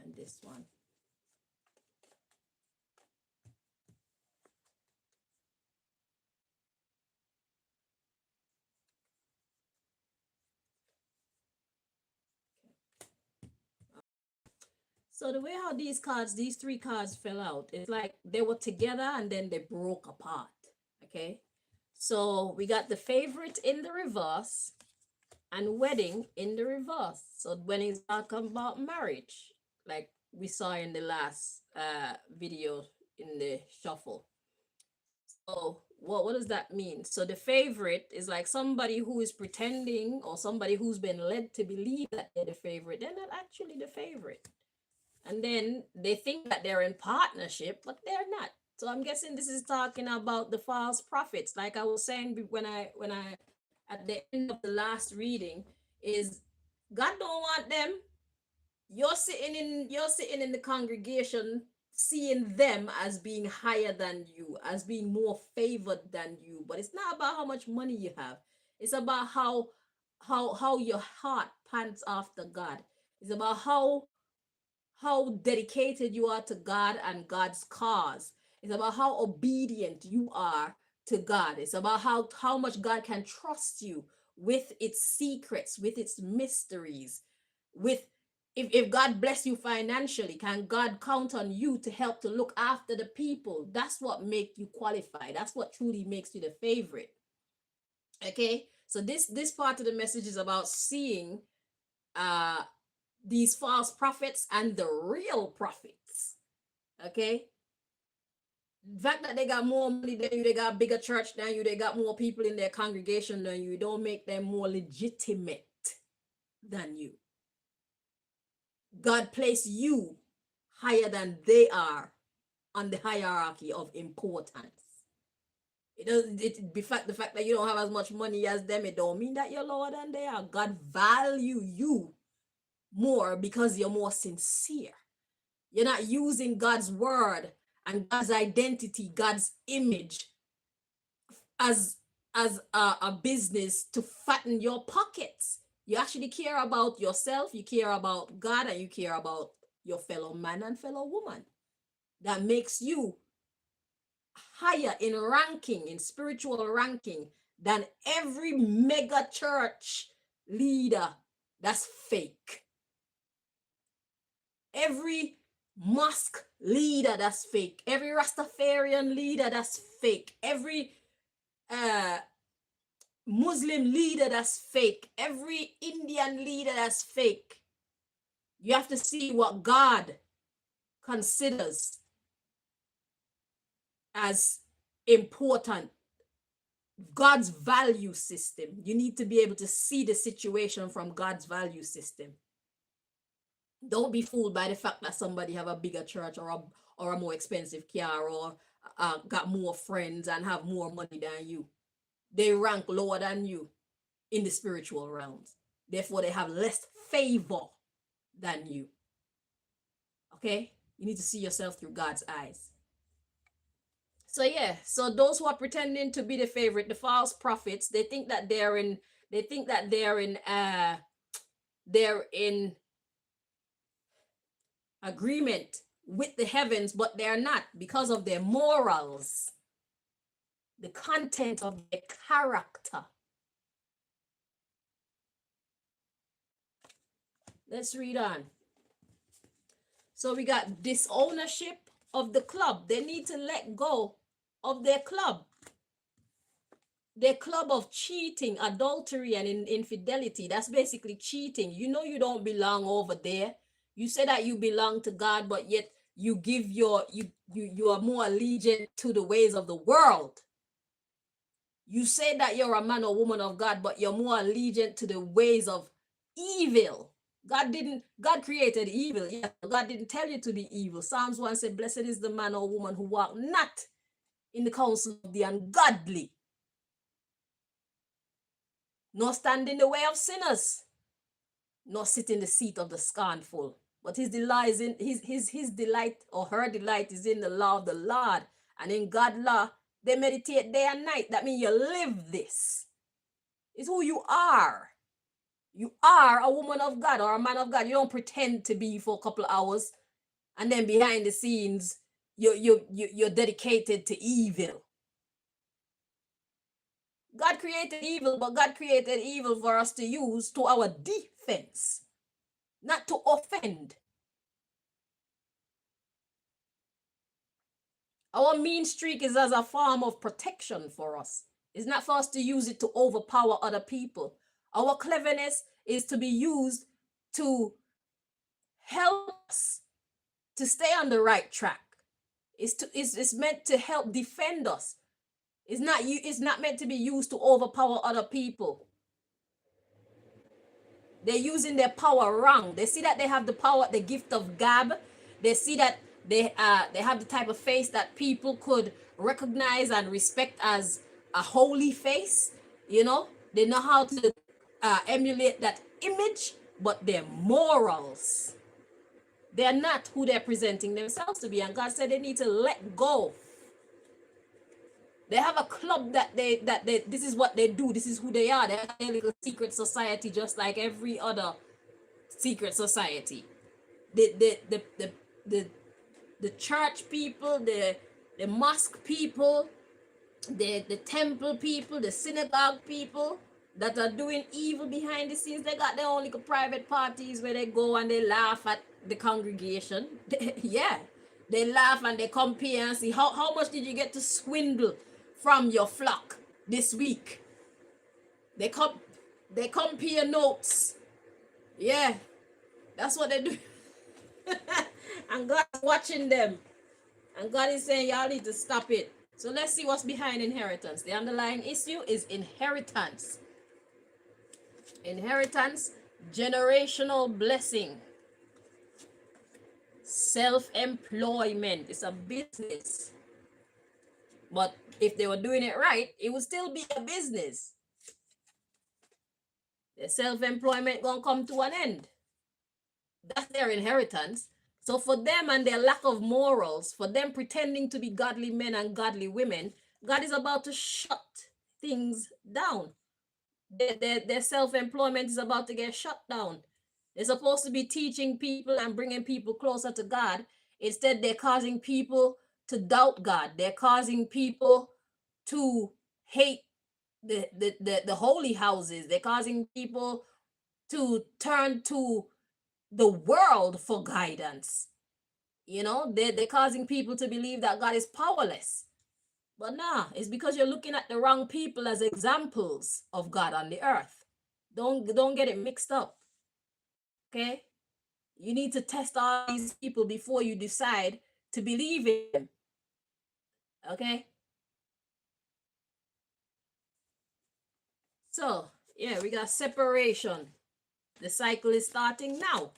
And this one. So the way how these three cards fell out, it's like they were together and then they broke apart. Okay. So we got the favorite in the reverse and wedding in the reverse. So when it's talking about marriage, like we saw in the last video in the shuffle. So what does that mean? So the favorite is like somebody who is pretending, or somebody who's been led to believe that they're the favorite. They're not actually the favorite. And then they think that they're in partnership, but they're not. So I'm guessing this is talking about the false prophets. Like I was saying when I at the end of the last reading, is God don't want them. You're sitting in the congregation seeing them as being higher than you, as being more favored than you. But it's not about how much money you have. It's about how your heart pants after God. It's about how dedicated you are to God and God's cause. It's about how obedient you are to God. It's about how much God can trust you with its secrets, with its mysteries, with if God bless you financially, can God count on you to help to look after the people? That's what makes you qualify. That's what truly makes you the favorite. Okay, so this part of the message is about seeing these false prophets and the real prophets. Okay, the fact that they got more money than you, they got a bigger church than you, they got more people in their congregation than you, don't make them more legitimate than you. God placed you higher than they are on the hierarchy of importance. It doesn't. The fact that you don't have as much money as them, it don't mean that you're lower than they are. God value you more because you're more sincere. You're not using God's word and God's identity, God's image as a business to fatten your pockets. You actually care about yourself, you care about God, and you care about your fellow man and fellow woman. That makes you higher in ranking, in spiritual ranking, than every mega church leader that's fake. Every mosque leader that's fake. Every Rastafarian leader that's fake. Every Muslim leader that's fake. Every Indian leader that's fake. You have to see what God considers as important. God's value system. You need to be able to see the situation from God's value system. Don't be fooled by the fact that somebody have a bigger church or a more expensive car or got more friends and have more money than you. They rank lower than you in the spiritual realms. Therefore, they have less favor than you. Okay? You need to see yourself through God's eyes. So yeah, so those who are pretending to be the favorite, the false prophets, they think that they're in agreement with the heavens, but they're not, because of their morals, the content of their character. Let's read on. So we got disownership of the club. They need to let go of their club. Their club of cheating, adultery, and infidelity. That's basically cheating. You know you don't belong over there. You say that you belong to God, but yet you give you are more allegiant to the ways of the world. You say that you're a man or woman of God, but you're more allegiant to the ways of evil. God created evil. Yeah, God didn't tell you to be evil. Psalms 1 said, blessed is the man or woman who walk not in the counsel of the ungodly, nor stand in the way of sinners, nor sit in the seat of the scornful. But his delight is in his delight, or her delight is in the law of the Lord. And in God's law, they meditate day and night. That means you live this. It's who you are. You are a woman of God or a man of God. You don't pretend to be for a couple of hours and then behind the scenes you're dedicated to evil. God created evil, but God created evil for us to use to our defense, not to offend. Our mean streak is as a form of protection for us. It's not for us to use it to overpower other people. Our cleverness is to be used to help us to stay on the right track. It's meant to help defend us. It's not meant to be used to overpower other people. They're using their power wrong. They see that they have the power, the gift of gab. They see that they have the type of face that people could recognize and respect as a holy face. You know, they know how to emulate that image, but their morals, they're not who they're presenting themselves to be. And God said they need to let go. They have a club that they this is what they do, this is who they are. They have a little secret society just like every other secret society. The church people, the mosque people, the temple people, the synagogue people that are doing evil behind the scenes, they got their own little private parties where they go and they laugh at the congregation. Yeah, they laugh and they compare and see how much did you get to swindle from your flock this week. They compare notes. Yeah, that's what they do. And God's watching them. And God is saying, y'all need to stop it. So let's see what's behind inheritance. The underlying issue is inheritance. Inheritance, generational blessing, self-employment. It's a business. But if they were doing it right, it would still be a business. The self-employment gonna come to an end. That's their inheritance. So for them and their lack of morals, for them pretending to be godly men and godly women, God is about to shut things down. Their self-employment is about to get shut down. They're supposed to be teaching people and bringing people closer to God. Instead, they're causing people to doubt God. They're causing people to hate the holy houses. They're causing people to turn to the world for guidance. You know, they're causing people to believe that God is powerless. But nah, it's because you're looking at the wrong people as examples of God on the earth. Don't get it mixed up. Okay? You need to test all these people before you decide to believe in them. Okay? So, yeah, we got separation. The cycle is starting now.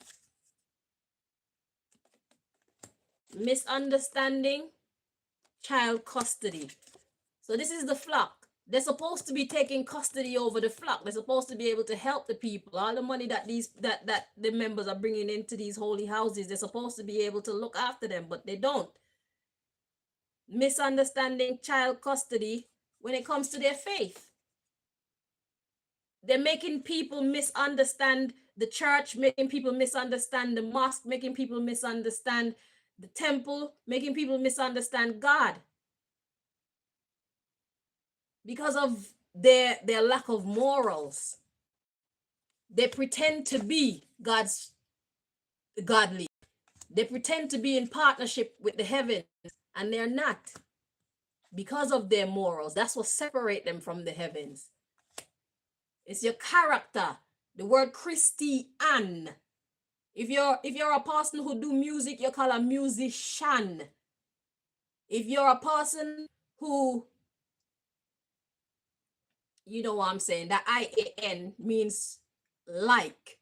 Misunderstanding, child custody. So this is the flock. They're supposed to be taking custody over the flock. They're supposed to be able to help the people. All the money that the members are bringing into these holy houses, they're supposed to be able to look after them, but they don't. Misunderstanding child custody when it comes to their faith. They're making people misunderstand the church, making people misunderstand the mosque, making people misunderstand the temple, making people misunderstand God because of their lack of morals. They pretend to be godly. They pretend to be in partnership with the heavens, and they're not because of their morals. That's what separates them from the heavens. It's your character. The word Christian. If you're a person who do music, you're called a musician. If you're a person who, you know what I'm saying, that IAN means like.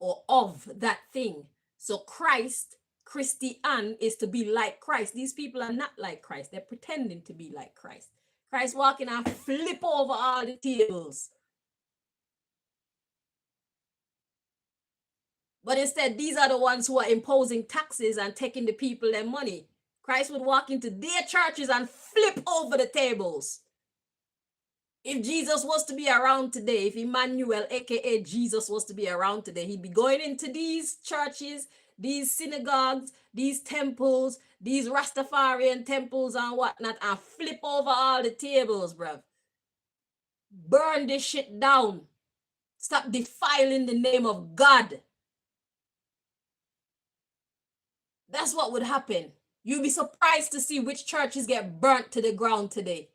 or of that thing. So Christian is to be like Christ. These people are not like Christ. They're pretending to be like Christ. Christ walking and flip over all the tables. But instead, these are the ones who are imposing taxes and taking the people their money. Christ would walk into their churches and flip over the tables. If Jesus was to be around today, if Emmanuel, aka Jesus, was to be around today, he'd be going into these churches, these synagogues, these temples, these Rastafarian temples and whatnot, and flip over all the tables, bruv. Burn this shit down. Stop defiling the name of God. That's what would happen. You'd be surprised to see which churches get burnt to the ground today.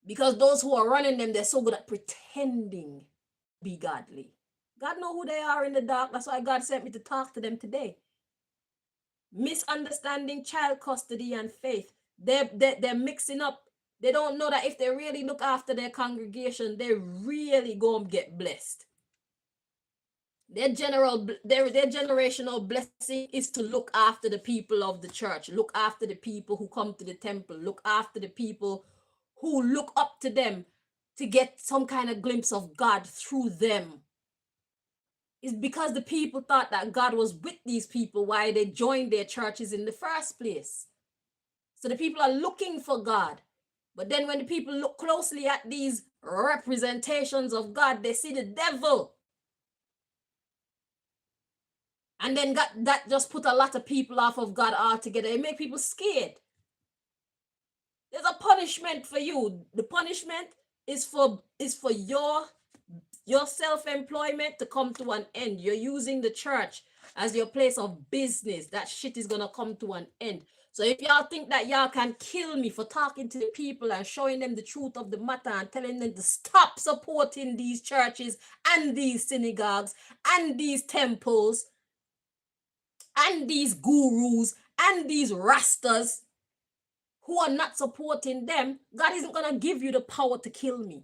Because those who are running them, they're so good at pretending to be godly. God knows who they are in the dark. That's why God sent me to talk to them today. Misunderstanding child custody and faith. They're mixing up. They don't know that if they really look after their congregation, they're really going to get blessed. Their generational blessing is to look after the people of the church, look after the people who come to the temple, look after the people who look up to them to get some kind of glimpse of God through them. It's because the people thought that God was with these people why they joined their churches in the first place. So the people are looking for God. But then when the people look closely at these representations of God, they see the devil. And then that just put a lot of people off of God altogether. It make people scared. There's a punishment for you. The punishment is for your self-employment to come to an end. You're using the church as your place of business. That shit is gonna come to an end. So if y'all think that y'all can kill me for talking to the people and showing them the truth of the matter and telling them to stop supporting these churches and these synagogues and these temples and these gurus and these rastas who are not supporting them, God isn't going to give you the power to kill me.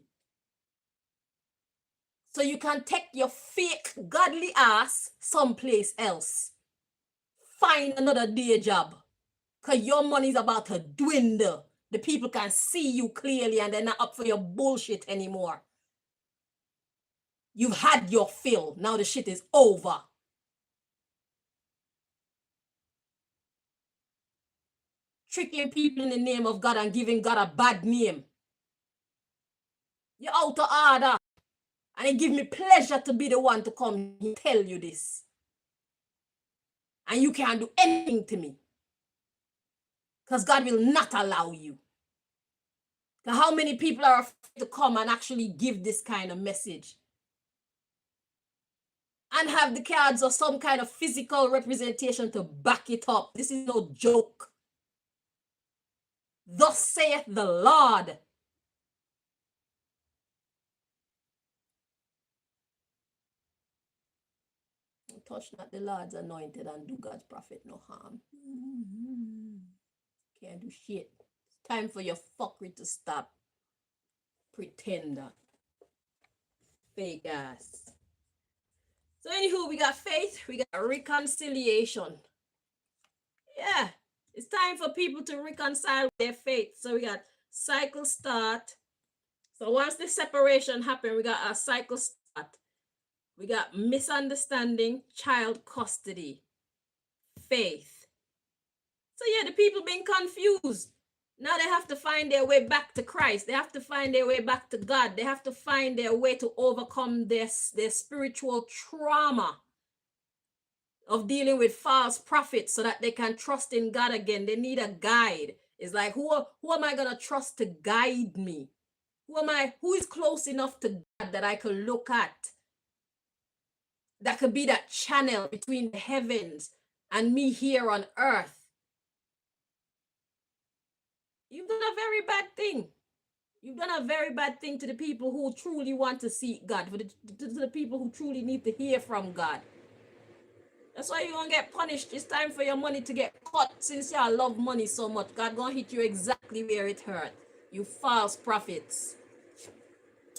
So you can take your fake godly ass someplace else. Find another day job. Because your money's about to dwindle. The people can see you clearly and they're not up for your bullshit anymore. You've had your fill. Now the shit is over. Tricking people in the name of God and giving God a bad name. You're out of order. And it gives me pleasure to be the one to come and tell you this. And you can't do anything to me. Because God will not allow you. Now, how many people are afraid to come and actually give this kind of message? And have the cards or some kind of physical representation to back it up. This is no joke. Thus saith the Lord. Touch not the Lord's anointed and do God's prophet no harm. Can't do shit. It's time for your fuckery to stop. Pretender. Fake ass. So anywho, we got faith, we got reconciliation. Yeah, it's time for people to reconcile their faith. So we got cycle start. So once the separation happened, we got a cycle start. We got misunderstanding, child custody, faith. So yeah, the people being confused. Now they have to find their way back to Christ. They have to find their way back to God. They have to find their way to overcome their spiritual trauma of dealing with false prophets so that they can trust in God again. They need a guide. It's like, who am I going to trust to guide me? Who is close enough to God that I could look at? That could be that channel between the heavens and me here on earth. You've done a very bad thing. You've done a very bad thing to the people who truly want to seek God, to the people who truly need to hear from God. That's why you're going to get punished. It's time for your money to get cut since y'all love money so much. God going to hit you exactly where it hurt. You false prophets.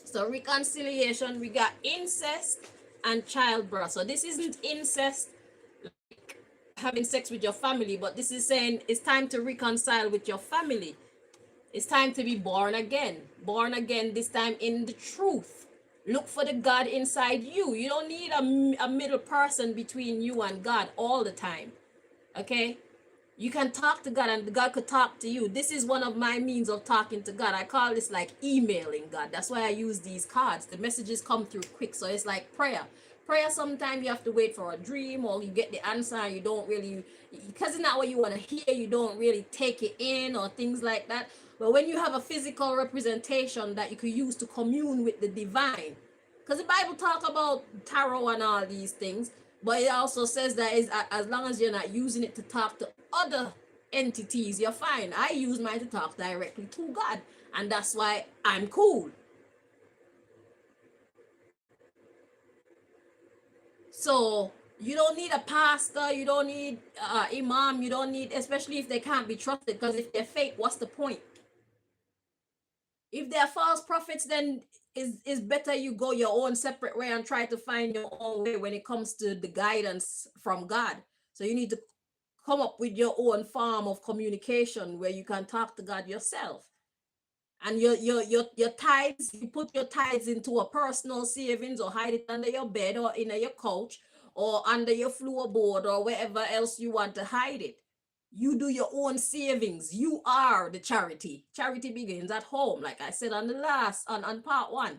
So reconciliation, we got incest and childbirth. So this isn't incest, having sex with your family, but this is saying it's time to reconcile with your family. It's time to be born again. Born again, this time in the truth. Look for the God inside you. You don't need a middle person between you and God all the time. Okay? You can talk to God and God could talk to you. This is one of my means of talking to God. I call this like emailing God. That's why I use these cards. The messages come through quick. So it's like prayer. Prayer, sometimes you have to wait for a dream or you get the answer and you don't really, because it's not what you want to hear, you don't really take it in or things like that. But when you have a physical representation that you could use to commune with the divine, because the Bible talk about tarot and all these things, but it also says that is as long as you're not using it to talk to other entities, you're fine. I use mine to talk directly to God, and that's why I'm cool. So you don't need a pastor, you don't need imam, you don't need, especially if they can't be trusted, because if they're fake, what's the point? If they're false prophets, then is better you go your own separate way and try to find your own way when it comes to the guidance from God. So you need to come up with your own form of communication where you can talk to God yourself. And your tithes, you put your tithes into a personal savings or hide it under your bed or in your couch or under your floorboard or wherever else you want to hide it. You do your own savings. You are the charity. Charity begins at home, like I said on the last on part 1.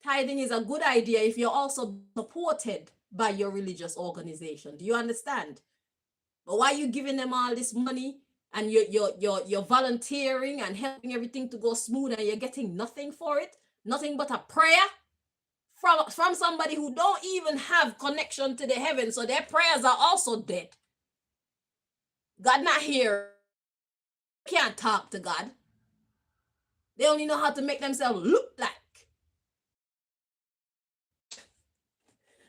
Tithing is a good idea if you're also supported by your religious organization. Do you understand? But why are you giving them all this money and you're volunteering and helping everything to go smooth and you're getting nothing for it? Nothing but a prayer from somebody who don't even have connection to the heavens, so their prayers are also dead. God not here. Can't talk to God. They only know how to make themselves look like.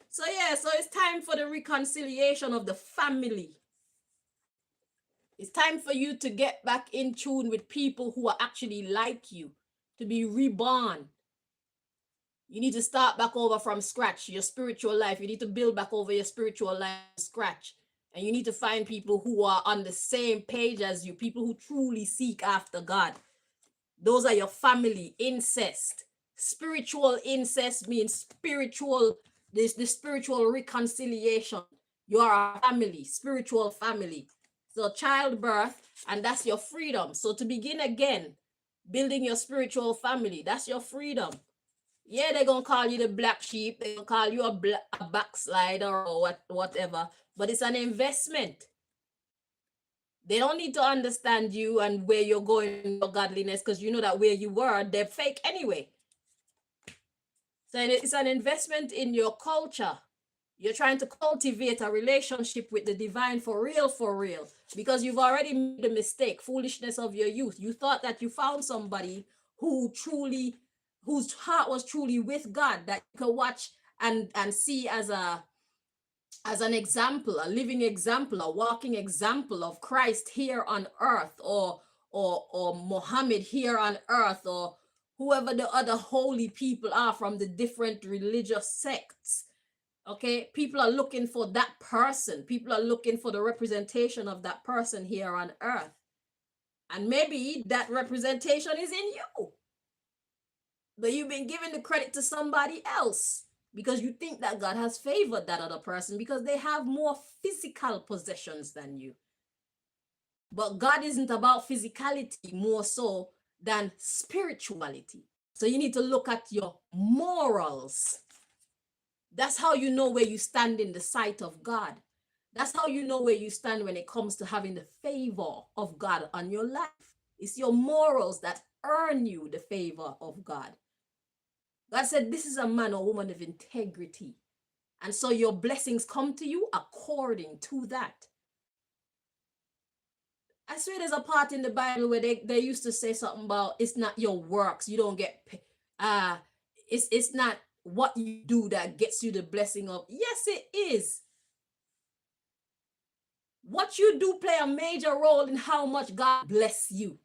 So yeah, so it's time for the reconciliation of the family. It's time for you to get back in tune with people who are actually like you, to be reborn. You need to start back over from scratch, your spiritual life. You need to build back over your spiritual life from scratch. And you need to find people who are on the same page as you, people who truly seek after God. Those are your family. Incest. Spiritual incest means spiritual, this the spiritual reconciliation. You are a family, spiritual family. So childbirth, and that's your freedom. So to begin again, building your spiritual family, that's your freedom. Yeah, they're gonna call you the black sheep, they're gonna call you a backslider or whatever, but it's an investment. They don't need to understand you and where you're going in your godliness, because you know that where you were, they're fake anyway. So it's an investment in your culture. You're trying to cultivate a relationship with the divine for real, because you've already made the mistake, foolishness of your youth. You thought that you found somebody whose heart was truly with God, that you could watch and see as an example, a living example, a walking example of Christ here on earth, or Muhammad here on earth, or whoever the other holy people are from the different religious sects. Okay, people are looking for that person. People are looking for the representation of that person here on earth. And maybe that representation is in you, but you've been giving the credit to somebody else because you think that God has favored that other person because they have more physical possessions than you. But God isn't about physicality more so than spirituality. So you need to look at your morals. That's how you know where you stand in the sight of God. That's how you know where you stand when it comes to having the favor of God on your life. It's your morals that earn you the favor of God. God said, this is a man or woman of integrity. And so your blessings come to you according to that. I swear there's a part in the Bible where they used to say something about it's not your works. You don't get, it's not what you do that gets you the blessing of. Yes, it is. What you do play a major role in how much God bless you.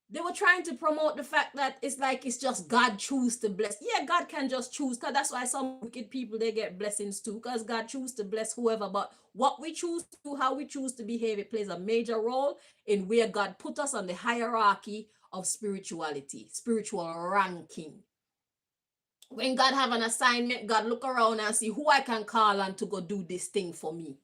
They were trying to promote the fact that it's like it's just God choose to bless. Yeah, God can just choose, because that's why some wicked people they get blessings too, because God choose to bless whoever. But what we choose to do, how we choose to behave, it plays a major role in where God put us on the hierarchy of spirituality, spiritual ranking. When God have an assignment, God look around and see who I can call on to go do this thing for me.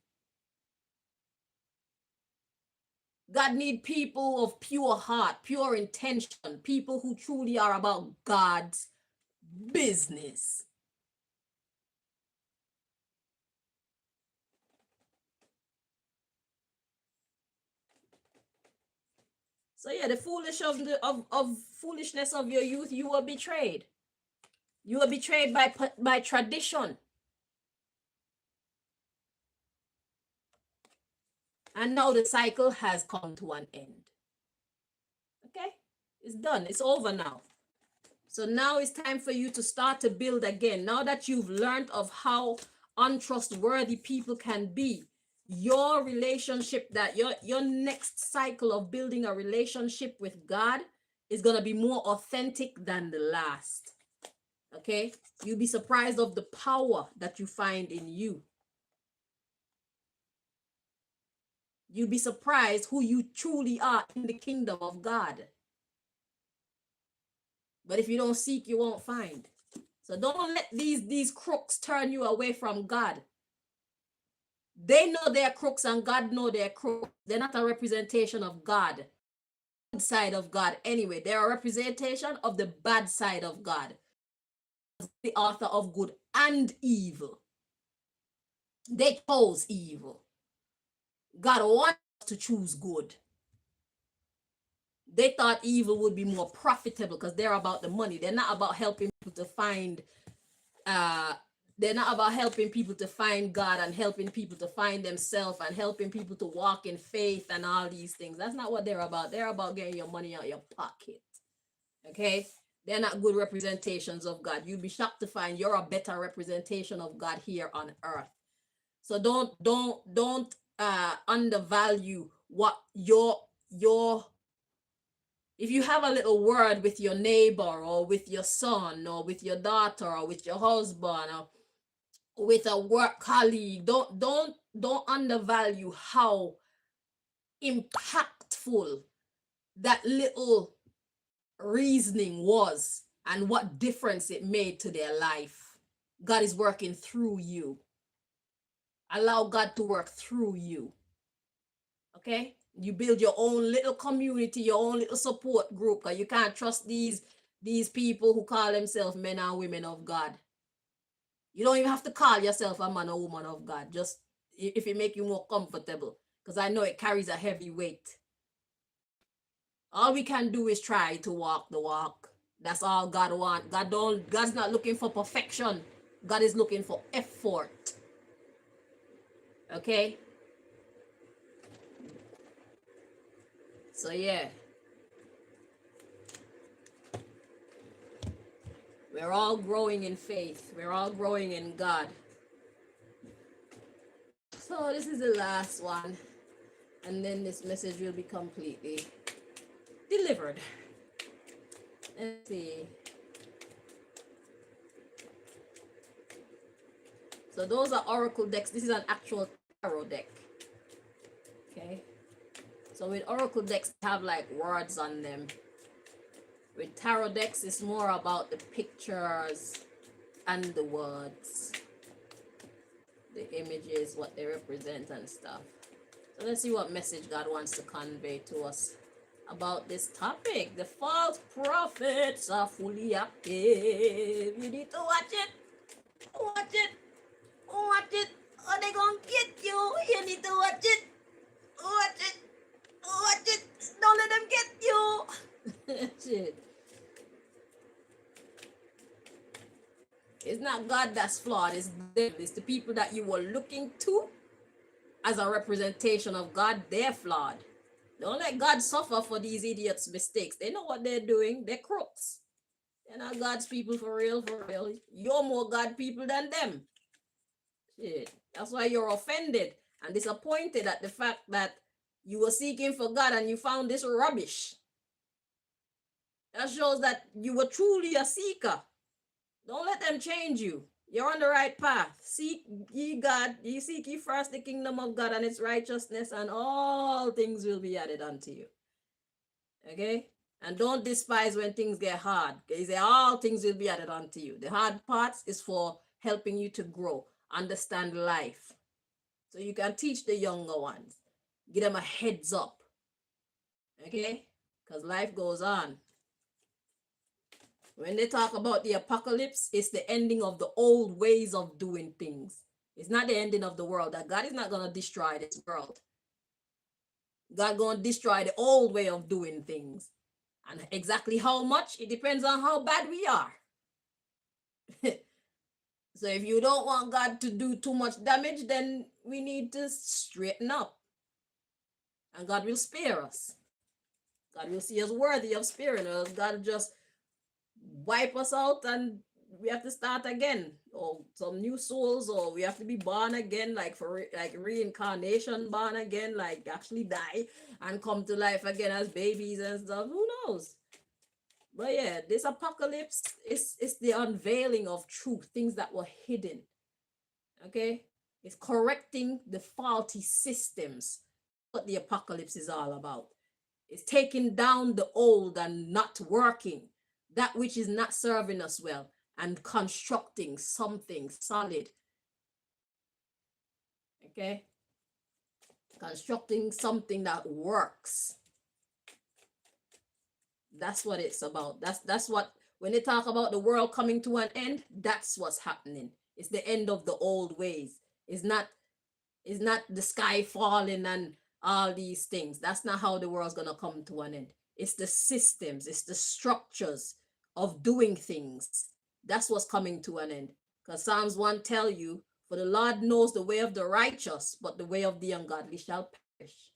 God need people of pure heart, pure intention, people who truly are about God's business. So yeah, the foolish of foolishness of your youth, you were betrayed. You were betrayed by tradition. And now the cycle has come to an end. Okay? It's done. It's over now. So now it's time for you to start to build again. Now that you've learned of how untrustworthy people can be, your relationship, that your next cycle of building a relationship with God is going to be more authentic than the last. Okay? You'll be surprised of the power that you find in you. You'll be surprised who you truly are in the kingdom of God. But if you don't seek, you won't find. So don't let these crooks turn you away from God. They know they're crooks and God know they're crooks. They're not a representation of God. Side of God anyway. They're a representation of the bad side of God. The author of good and evil. They chose evil. God wants to choose good. They thought evil would be more profitable because they're about the money. They're not about helping people to find they're not about helping people to find God and helping people to find themselves and helping people to walk in faith and all these things. That's not what they're about. They're about getting your money out of your pocket. Okay? They're not good representations of God. You'll be shocked to find you're a better representation of God here on earth. So don't undervalue what your if you have a little word with your neighbor or with your son or with your daughter or with your husband or with a work colleague, don't undervalue how impactful that little reasoning was and what difference it made to their life. God is working through you. Allow God to work through you. Okay? You build your own little community, your own little support group, because you can't trust these people who call themselves men and women of God. You don't even have to call yourself a man or woman of God. Just if it make you more comfortable, because I know it carries a heavy weight. All we can do is try to walk the walk. That's all God wants. God's not looking for perfection. God is looking for effort. Okay? So yeah. We're all growing in faith. We're all growing in God. So this is the last one. And then this message will be completely delivered. Let's see. So those are oracle decks. This is an actual tarot deck. Okay. So with oracle decks, they have like words on them. With tarot decks, it's more about the pictures and the words, the images, what they represent and stuff. So let's see what message God wants to convey to us about this topic. The false prophets are fully active. You need to watch it. Watch it. Watch it. Or they gonna get you. You need to watch it. Watch it. Watch it. Don't let them get you. Shit. It's not God that's flawed. It's them. It's the people that you were looking to as a representation of God. They're flawed. Don't let God suffer for these idiots' mistakes. They know what they're doing. They're crooks. They're not God's people for real, for real. You're more God people than them. Shit. That's why you're offended and disappointed at the fact that you were seeking for God and you found this rubbish. That shows that you were truly a seeker. Don't let them change you. You're on the right path. Seek ye God, ye seek ye first the kingdom of God and its righteousness, and all things will be added unto you. Okay? And don't despise when things get hard. He said all things will be added unto you. The hard parts is for helping you to grow, understand life. So you can teach the younger ones. Give them a heads up. Okay? Because life goes on. When they talk about the apocalypse, it's the ending of the old ways of doing things. It's not the ending of the world. That God is not going to destroy this world. God going to destroy the old way of doing things. And exactly how much, it depends on how bad we are. So if you don't want God to do too much damage, then we need to straighten up. And God will spare us. God will see us worthy of sparing us. God will just wipe us out and we have to start again, or some new souls, or we have to be born again, like for like reincarnation, born again, like actually die and come to life again as babies and stuff. Who knows? But yeah, this apocalypse is the unveiling of truth, things that were hidden. Okay, it's correcting the faulty systems. What the apocalypse is all about. It's taking down the old and not working, that which is not serving us well, and constructing something solid. Okay? Constructing something that works. That's what it's about. That's what, when they talk about the world coming to an end, that's what's happening. It's the end of the old ways. It's not the sky falling and all these things. That's not how the world's gonna come to an end. It's the systems, it's the structures of doing things. That's what's coming to an end. Because Psalms 1 tell you, for the Lord knows the way of the righteous, but the way of the ungodly shall perish.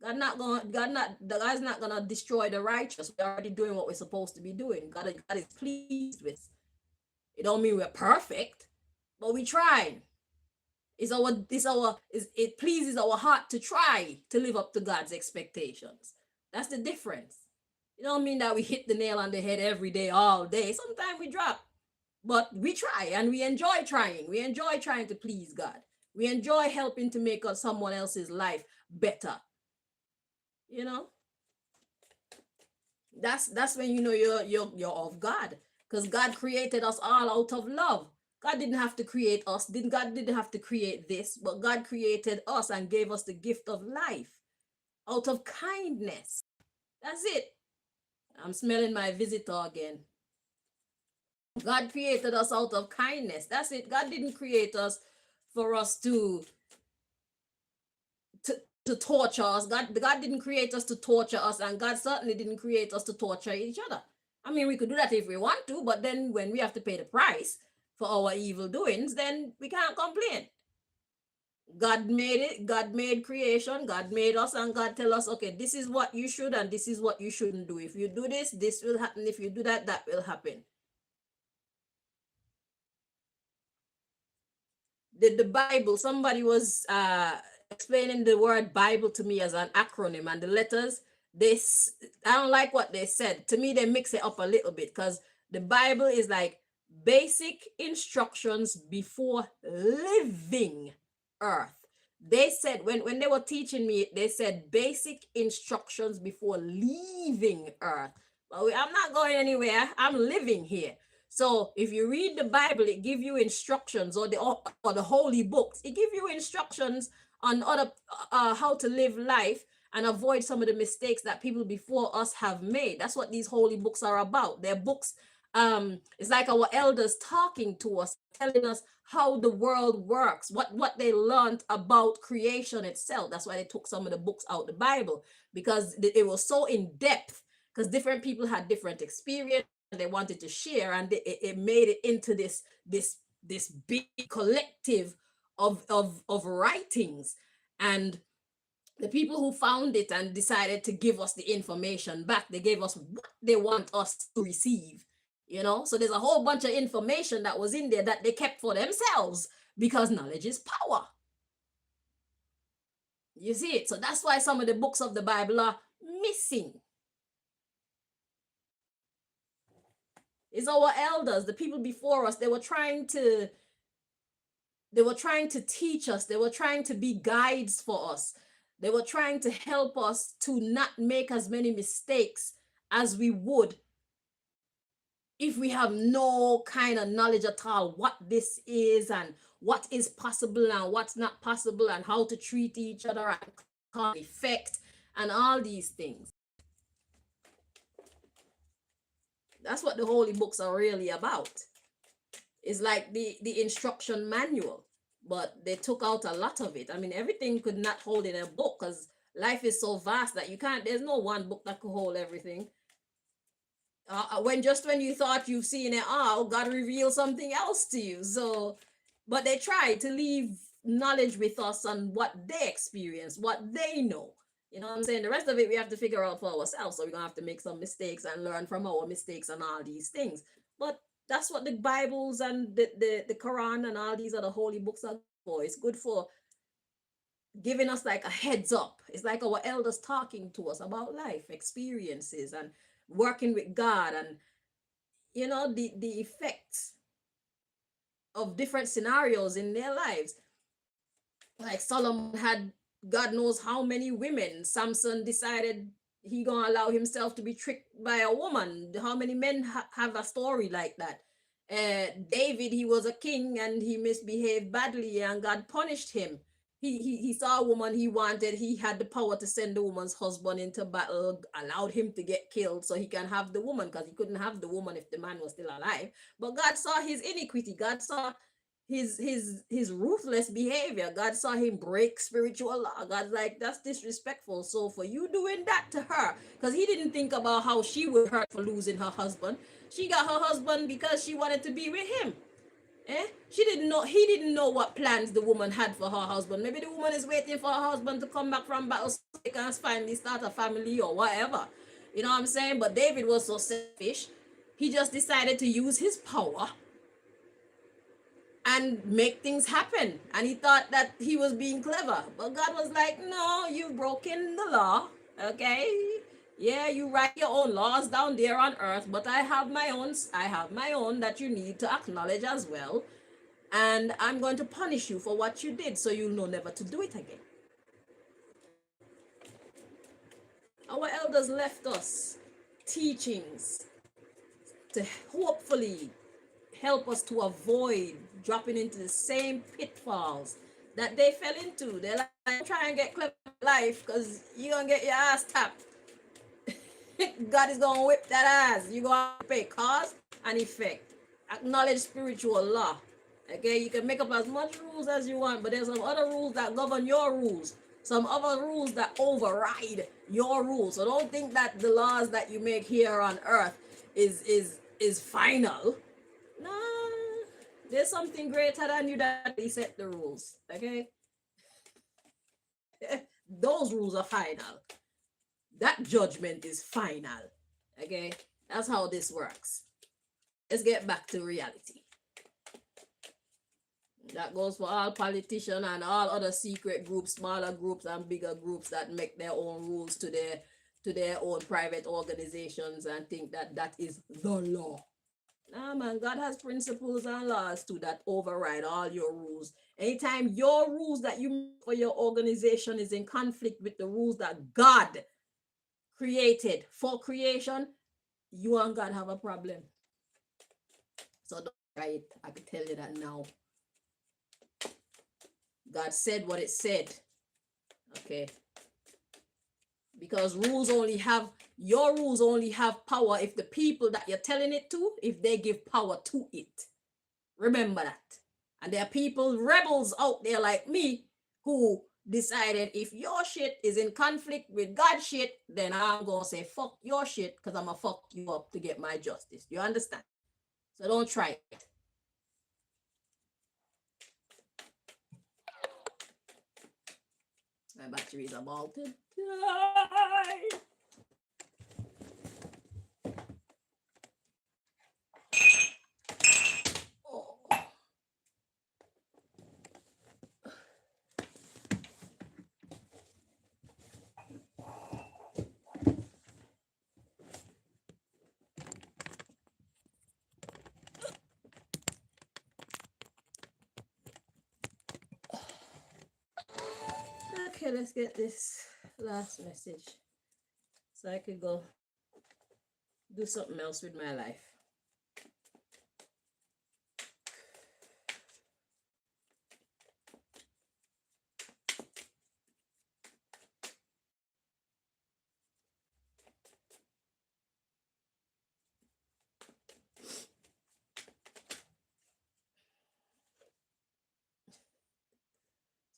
God's not gonna destroy the righteous. We're already doing what we're supposed to be doing. God is pleased with. It don't mean we're perfect, but we try. It pleases our heart to try to live up to God's expectations. That's the difference. It don't mean that we hit the nail on the head every day, all day. Sometimes we drop, but we try and we enjoy trying. We enjoy trying to please God. We enjoy helping to make someone else's life better. You know, that's when you know you're of God, because God created us all out of love. God didn't have to create us. God didn't have to create this, but God created us and gave us the gift of life out of kindness. That's it. I'm smelling my visitor again. God created us out of kindness. That's it. God didn't create us for us to torture us. God didn't create us to torture us, and God certainly didn't create us to torture each other. I mean, we could do that if we want to, but then when we have to pay the price for our evil doings, then we can't complain. God made it. God made creation. God made us, and God tell us, okay, this is what you should and this is what you shouldn't do. If you do this, this will happen. If you do that, that will happen. The Bible, somebody was explaining the word Bible to me as an acronym, and the letters, I don't like what they said. To me, they mix it up a little bit, because the Bible is like basic instructions before living earth. They said, when they were teaching me, they said basic instructions before leaving earth. But I'm not going anywhere. I'm living here. So if you read the Bible, it give you instructions, or the holy books. It give you instructions on other how to live life and avoid some of the mistakes that people before us have made. That's what these holy books are about. They're books. It's like our elders talking to us, telling us how the world works, what they learned about creation itself. That's why they took some of the books out the Bible, because it was so in depth, because different people had different experience and they wanted to share, and it made it into this big collective of writings. And the people who found it and decided to give us the information back, they gave us what they want us to receive. So there's a whole bunch of information that was in there that they kept for themselves, because knowledge is power. You see it? So that's why some of the books of the Bible are missing. It's our elders, the people before us. They were trying to teach us. They were trying to be guides for us. They were trying to help us to not make as many mistakes as we would if we have no kind of knowledge at all what this is and what is possible and what's not possible and how to treat each other and cause effect and all these things. That's what the holy books are really about. It's like the instruction manual, but they took out a lot of it. I mean, everything could not hold in a book because life is so vast that you can't, there's no one book that could hold everything. When you thought you've seen it all, God revealed something else to you. So, but they try to leave knowledge with us on what they experience, what they know. You know what I'm saying? The rest of it we have to figure out for ourselves. So we're gonna have to make some mistakes and learn from our mistakes and all these things. But that's what the Bibles and the Quran and all these other holy books are for. It's good for giving us like a heads up. It's like our elders talking to us about life experiences and working with God and the effects of different scenarios in their lives. Like Solomon had God knows how many women. Samson decided he gonna allow himself to be tricked by a woman. How many men have a story like that? David, he was a king and he misbehaved badly and God punished him. He saw a woman he wanted. He had the power to send the woman's husband into battle, allowed him to get killed so he can have the woman, because he couldn't have the woman if the man was still alive. But God saw his iniquity. God saw his ruthless behavior. God saw him break spiritual law. God's like, that's disrespectful. So for you doing that to her, because he didn't think about how she would hurt for losing her husband. She got her husband because she wanted to be with him. He didn't know what plans the woman had for her husband. Maybe the woman is waiting for her husband to come back from battle so they can finally start a family or whatever. You know what I'm saying? But David was so selfish. He just decided to use his power and make things happen. And he thought that he was being clever. But God was like, no, you've broken the law. Okay? Yeah, you write your own laws down there on earth, but I have my own that you need to acknowledge as well. And I'm going to punish you for what you did, so you'll know never to do it again. Our elders left us teachings to hopefully help us to avoid dropping into the same pitfalls that they fell into. They're like, try and get clever in life because you're going to get your ass tapped. God is going to whip that ass. You're going to pay cause and effect. Acknowledge spiritual law. Okay, you can make up as much rules as you want, but there's some other rules that govern your rules. Some other rules that override your rules. So don't think that the laws that you make here on earth is final. No, there's something greater than you that he set the rules. Okay, those rules are final. That judgment is final. Okay, that's how this works. Let's get back to reality. That goes for all politicians and all other secret groups, smaller groups and bigger groups that make their own rules to their own private organizations and think that that is the law. Nah, man, God has principles and laws too that override all your rules. Anytime your rules that you make for your organization is in conflict with the rules that God created for creation, you and God have a problem. So don't try it. I can tell you that now. God said what it said. Okay. Because your rules only have power if the people that you're telling it to, if they give power to it. Remember that. And there are people, rebels out there like me, who decided if your shit is in conflict with God's shit, then I'm going to say fuck your shit because I'm going to fuck you up to get my justice. You understand? So don't try it. My battery is about to die. Okay, let's get this last message so I could go do something else with my life.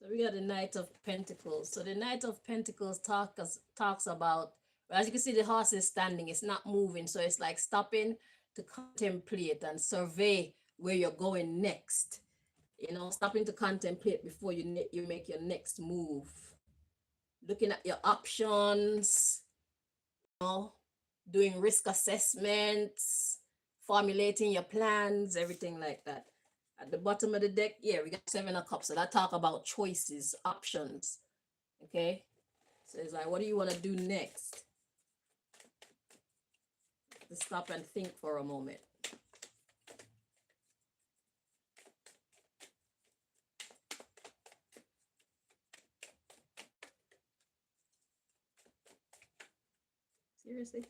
So we got the Knight of Pentacles. So the Knight of Pentacles talks about, as you can see, the horse is standing, it's not moving. So it's like stopping to contemplate and survey where you're going next. You know, stopping to contemplate before you make your next move. Looking at your options, you know, doing risk assessments, formulating your plans, everything like that. At the bottom of the deck, yeah, we got 7 of Cups. So that talk about choices, options. Okay. So it's like, what do you want to do next? To stop and think for a moment. Seriously?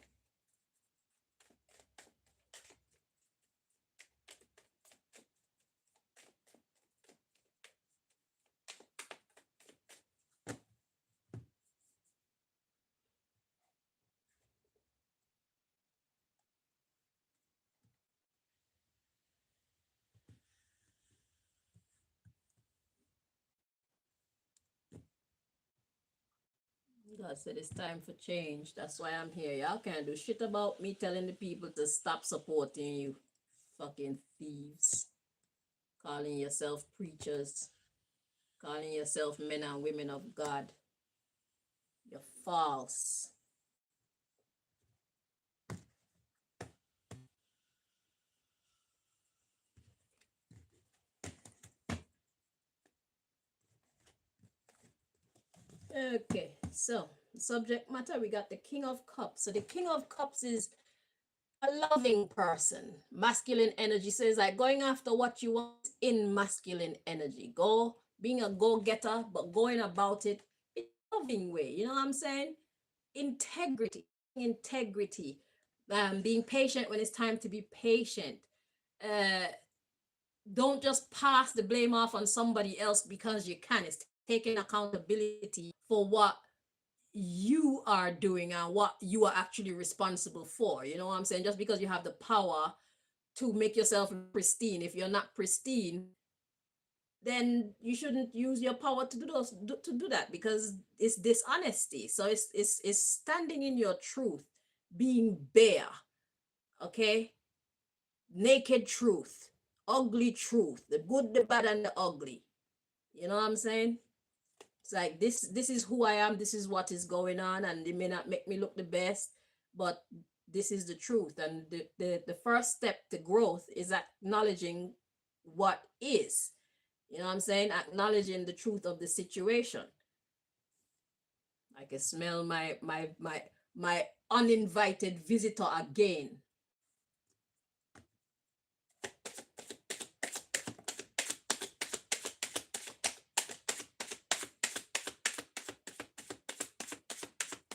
God said it's time for change. That's why I'm here. Y'all can't do shit about me telling the people to stop supporting you. Fucking thieves. Calling yourself preachers. Calling yourself men and women of God. You're false. Okay, so subject matter, we got the King of Cups. So the King of Cups is a loving person. Masculine energy. So it's like going after what you want in masculine energy. Being a go-getter, but going about it in a loving way. You know what I'm saying? Integrity. Integrity. Being patient when it's time to be patient. Don't just pass the blame off on somebody else because you can. It's taking accountability for what you are doing and what you are actually responsible for. You know what I'm saying? Just because you have the power to make yourself pristine, if you're not pristine, then you shouldn't use your power to do that, because it's dishonesty. So it's standing in your truth, being bare, okay? Naked truth, ugly truth, the good, the bad, and the ugly. You know what I'm saying? It's like this is who I am, this is what is going on, and it may not make me look the best, but this is the truth. And the first step to growth is acknowledging what is. You know what I'm saying? Acknowledging the truth of the situation. I can smell my uninvited visitor again.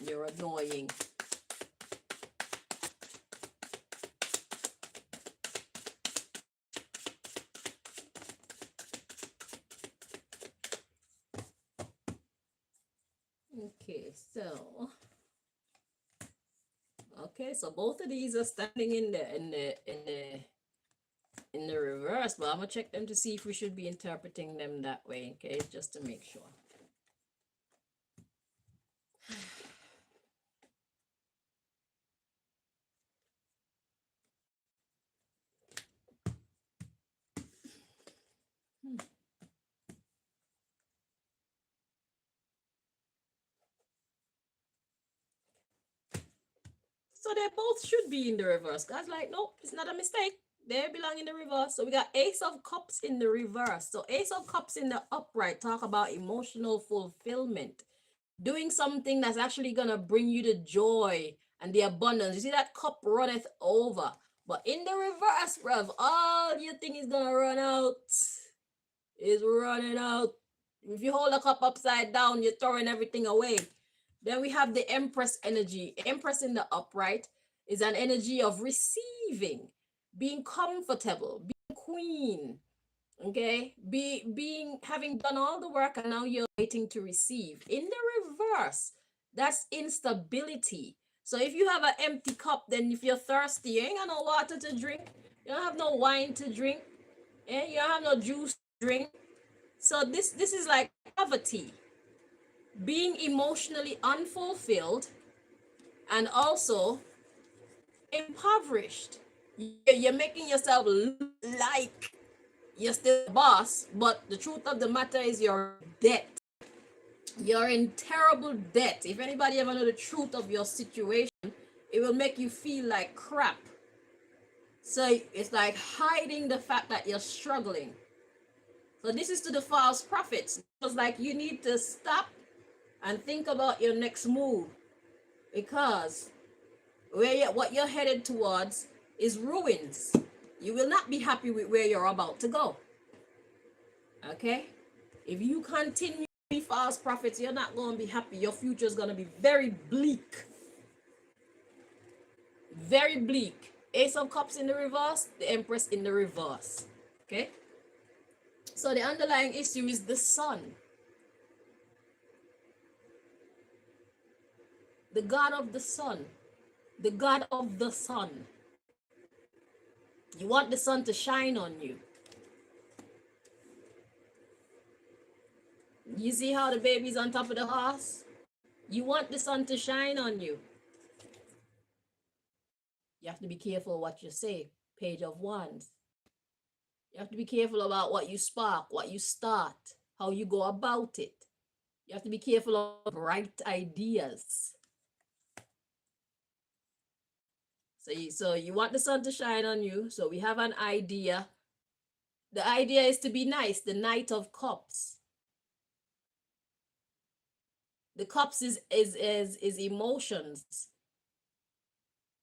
You're annoying. Okay, so both of these are standing in the reverse, but I'm gonna check them to see if we should be interpreting them that way, okay, just to make sure. So they both should be in the reverse. God's like, nope, it's not a mistake. They belong in the reverse. So we got Ace of Cups in the reverse. So Ace of Cups in the upright talk about emotional fulfillment. Doing something that's actually going to bring you the joy and the abundance. You see that cup runneth over. But in the reverse, bruv, all you think is going to run out is running out. If you hold a cup upside down, you're throwing everything away. Then we have the Empress energy. Empress in the upright is an energy of receiving, being comfortable, being queen. Okay, being having done all the work and now you're waiting to receive. In the reverse, that's instability. So if you have an empty cup, then if you're thirsty, you ain't got no water to drink, you don't have no wine to drink, and you don't have no juice to drink. So this is like poverty, being emotionally unfulfilled, and also impoverished. You're making yourself look like you're still a boss, but the truth of the matter is you're in debt. You're in terrible debt. If anybody ever know the truth of your situation, it will make you feel like crap. So it's like hiding the fact that you're struggling. So this is to the false prophets. It's like you need to stop and think about your next move, because what you're headed towards is ruins. You will not be happy with where you're about to go. Okay? If you continue to be false prophets, you're not going to be happy. Your future is going to be very bleak. Very bleak. Ace of Cups in the reverse, the Empress in the reverse. Okay? So the underlying issue is the sun. The god of the sun. The god of the sun. You want the sun to shine on you. You see how the baby's on top of the horse? You want the sun to shine on you. You have to be careful what you say. Page of Wands. You have to be careful about what you spark, what you start, how you go about it. You have to be careful of bright ideas. So you want the sun to shine on you. So we have an idea. The idea is to be nice, the Knight of Cups. The cups is emotions.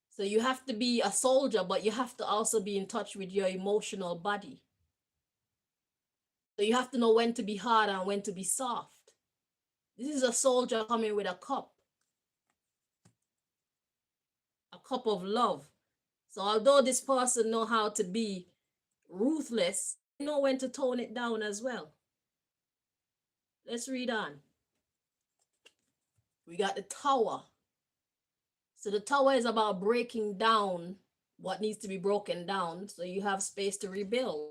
So you have to be a soldier, but you have to also be in touch with your emotional body. So you have to know when to be hard and when to be soft. This is a soldier coming with a cup of love. So although this person know how to be ruthless, they know when to tone it down as well. Let's read on. We got the Tower. So the Tower is about breaking down what needs to be broken down so you have space to rebuild.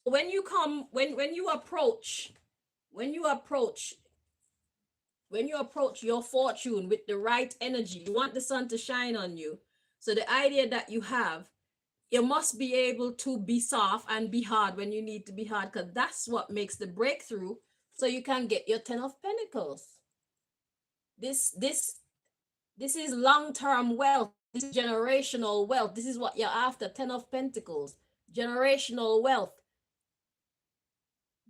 When you approach your fortune with the right energy, you want the sun to shine on you. So the idea that you have, you must be able to be soft and be hard when you need to be hard, because that's what makes the breakthrough, so you can get your 10 of Pentacles. This is long-term wealth. This is generational wealth. This is what you're after. 10 of Pentacles, generational wealth.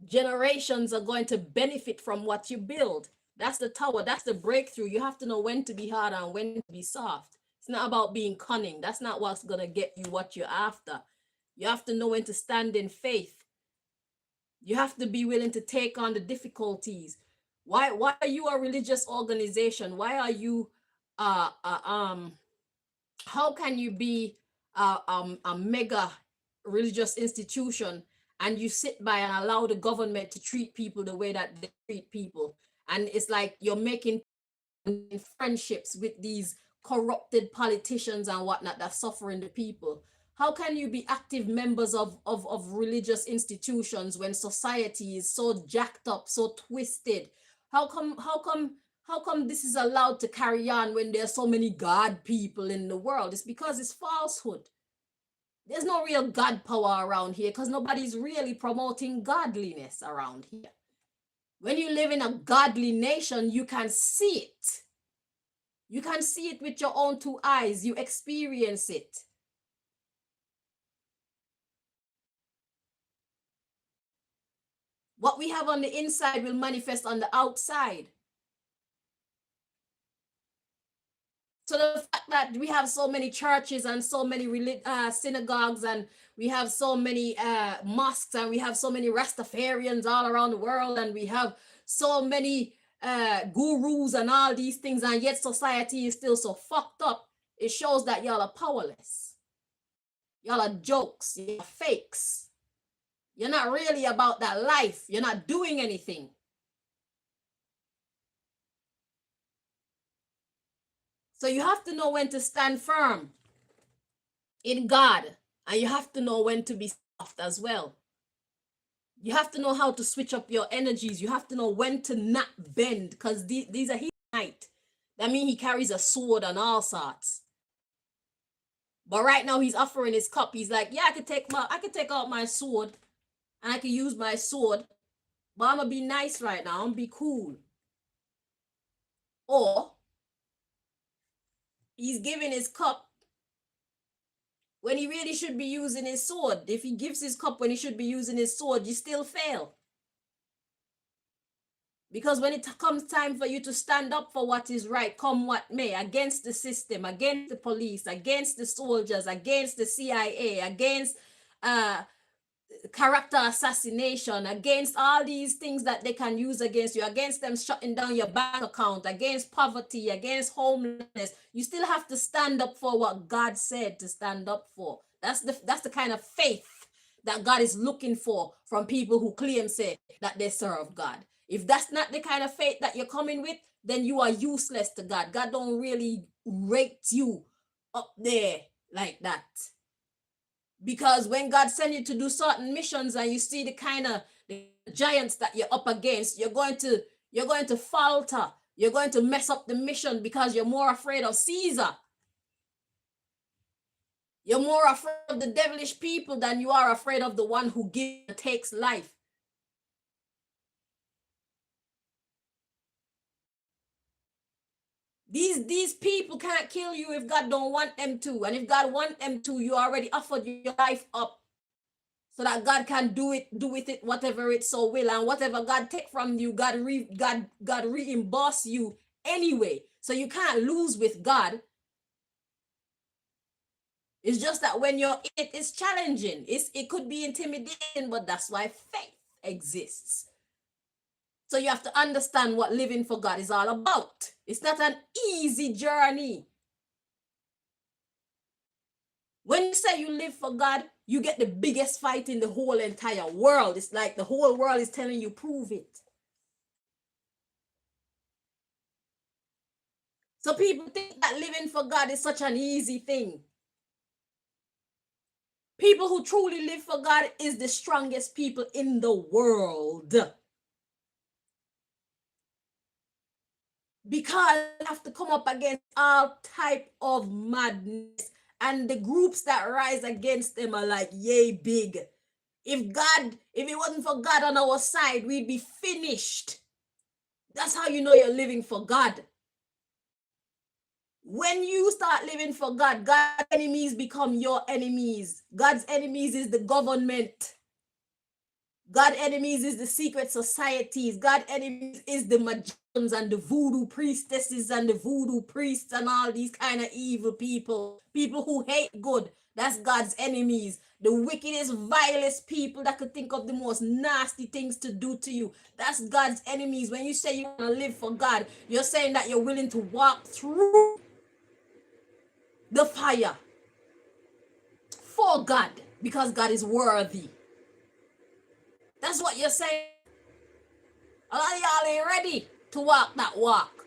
Generations are going to benefit from what you build. That's the Tower. That's the breakthrough. You have to know when to be hard and when to be soft. It's not about being cunning. That's not what's going to get you what you're after. You have to know when to stand in faith. You have to be willing to take on the difficulties. Why are you a religious organization? Why are you how can you be a mega religious institution and you sit by and allow the government to treat people the way that they treat people? And it's like you're making friendships with these corrupted politicians and whatnot that's suffering the people. How can you be active members of religious institutions when society is so jacked up, so twisted? How come this is allowed to carry on when there's so many God people in the world? It's because it's falsehood. There's no real God power around here because nobody's really promoting godliness around here. When you live in a godly nation, you can see it. You can see it with your own two eyes. You experience it. What we have on the inside will manifest on the outside. So the fact that we have so many churches and so many synagogues, and we have so many mosques, and we have so many Rastafarians all around the world, and we have so many gurus and all these things, and yet society is still so fucked up, it shows that y'all are powerless. Y'all are jokes. You're fakes. You're not really about that life. You're not doing anything. So you have to know when to stand firm in God, and you have to know when to be soft as well. You have to know how to switch up your energies. You have to know when to not bend, because these are his knight. That means he carries a sword and all sorts. But right now he's offering his cup. He's like, yeah, I could take out my sword, and I can use my sword, but I'm gonna be nice right now. I'm gonna be cool. Or he's giving his cup when he really should be using his sword. If he gives his cup when he should be using his sword, you still fail. Because when it comes time for you to stand up for what is right, come what may, against the system, against the police, against the soldiers, against the CIA, against character assassination, against all these things that they can use against you, against them shutting down your bank account, against poverty, against homelessness, you still have to stand up for what God said to stand up for. That's the kind of faith that God is looking for from people who claim say that they serve God. If that's not the kind of faith that you're coming with, then you are useless to God. God don't really rate you up there like that. Because when God sends you to do certain missions and you see the kind of the giants that you're up against, you're going to falter. You're going to mess up the mission because you're more afraid of Caesar. You're more afraid of the devilish people than you are afraid of the one who gives and takes life. These people can't kill you if God don't want them to. And if God want them to, you already offered your life up so that God can do with it whatever it so will. And whatever God take from you, God reimburse you anyway. So you can't lose with God. It's just that when you're in it, it's challenging. It could be intimidating, but that's why faith exists. So you have to understand what living for God is all about. It's not an easy journey. When you say you live for God, you get the biggest fight in the whole entire world. It's like the whole world is telling you, prove it. So people think that living for God is such an easy thing. People who truly live for God is the strongest people in the world. Because you have to come up against all type of madness, and the groups that rise against them are like yay big. If it wasn't for God on our side, we'd be finished. That's how you know you're living for God. When you start living for God, God's enemies become your enemies. God's enemies is the government. God's enemies is the secret societies. God's enemies is the magicians and the voodoo priestesses and the voodoo priests and all these kind of evil people. People who hate good. That's God's enemies. The wickedest, vilest people that could think of the most nasty things to do to you. That's God's enemies. When you say you want to live for God, you're saying that you're willing to walk through the fire for God because God is worthy. That's what you're saying. A lot of y'all ain't ready to walk that walk.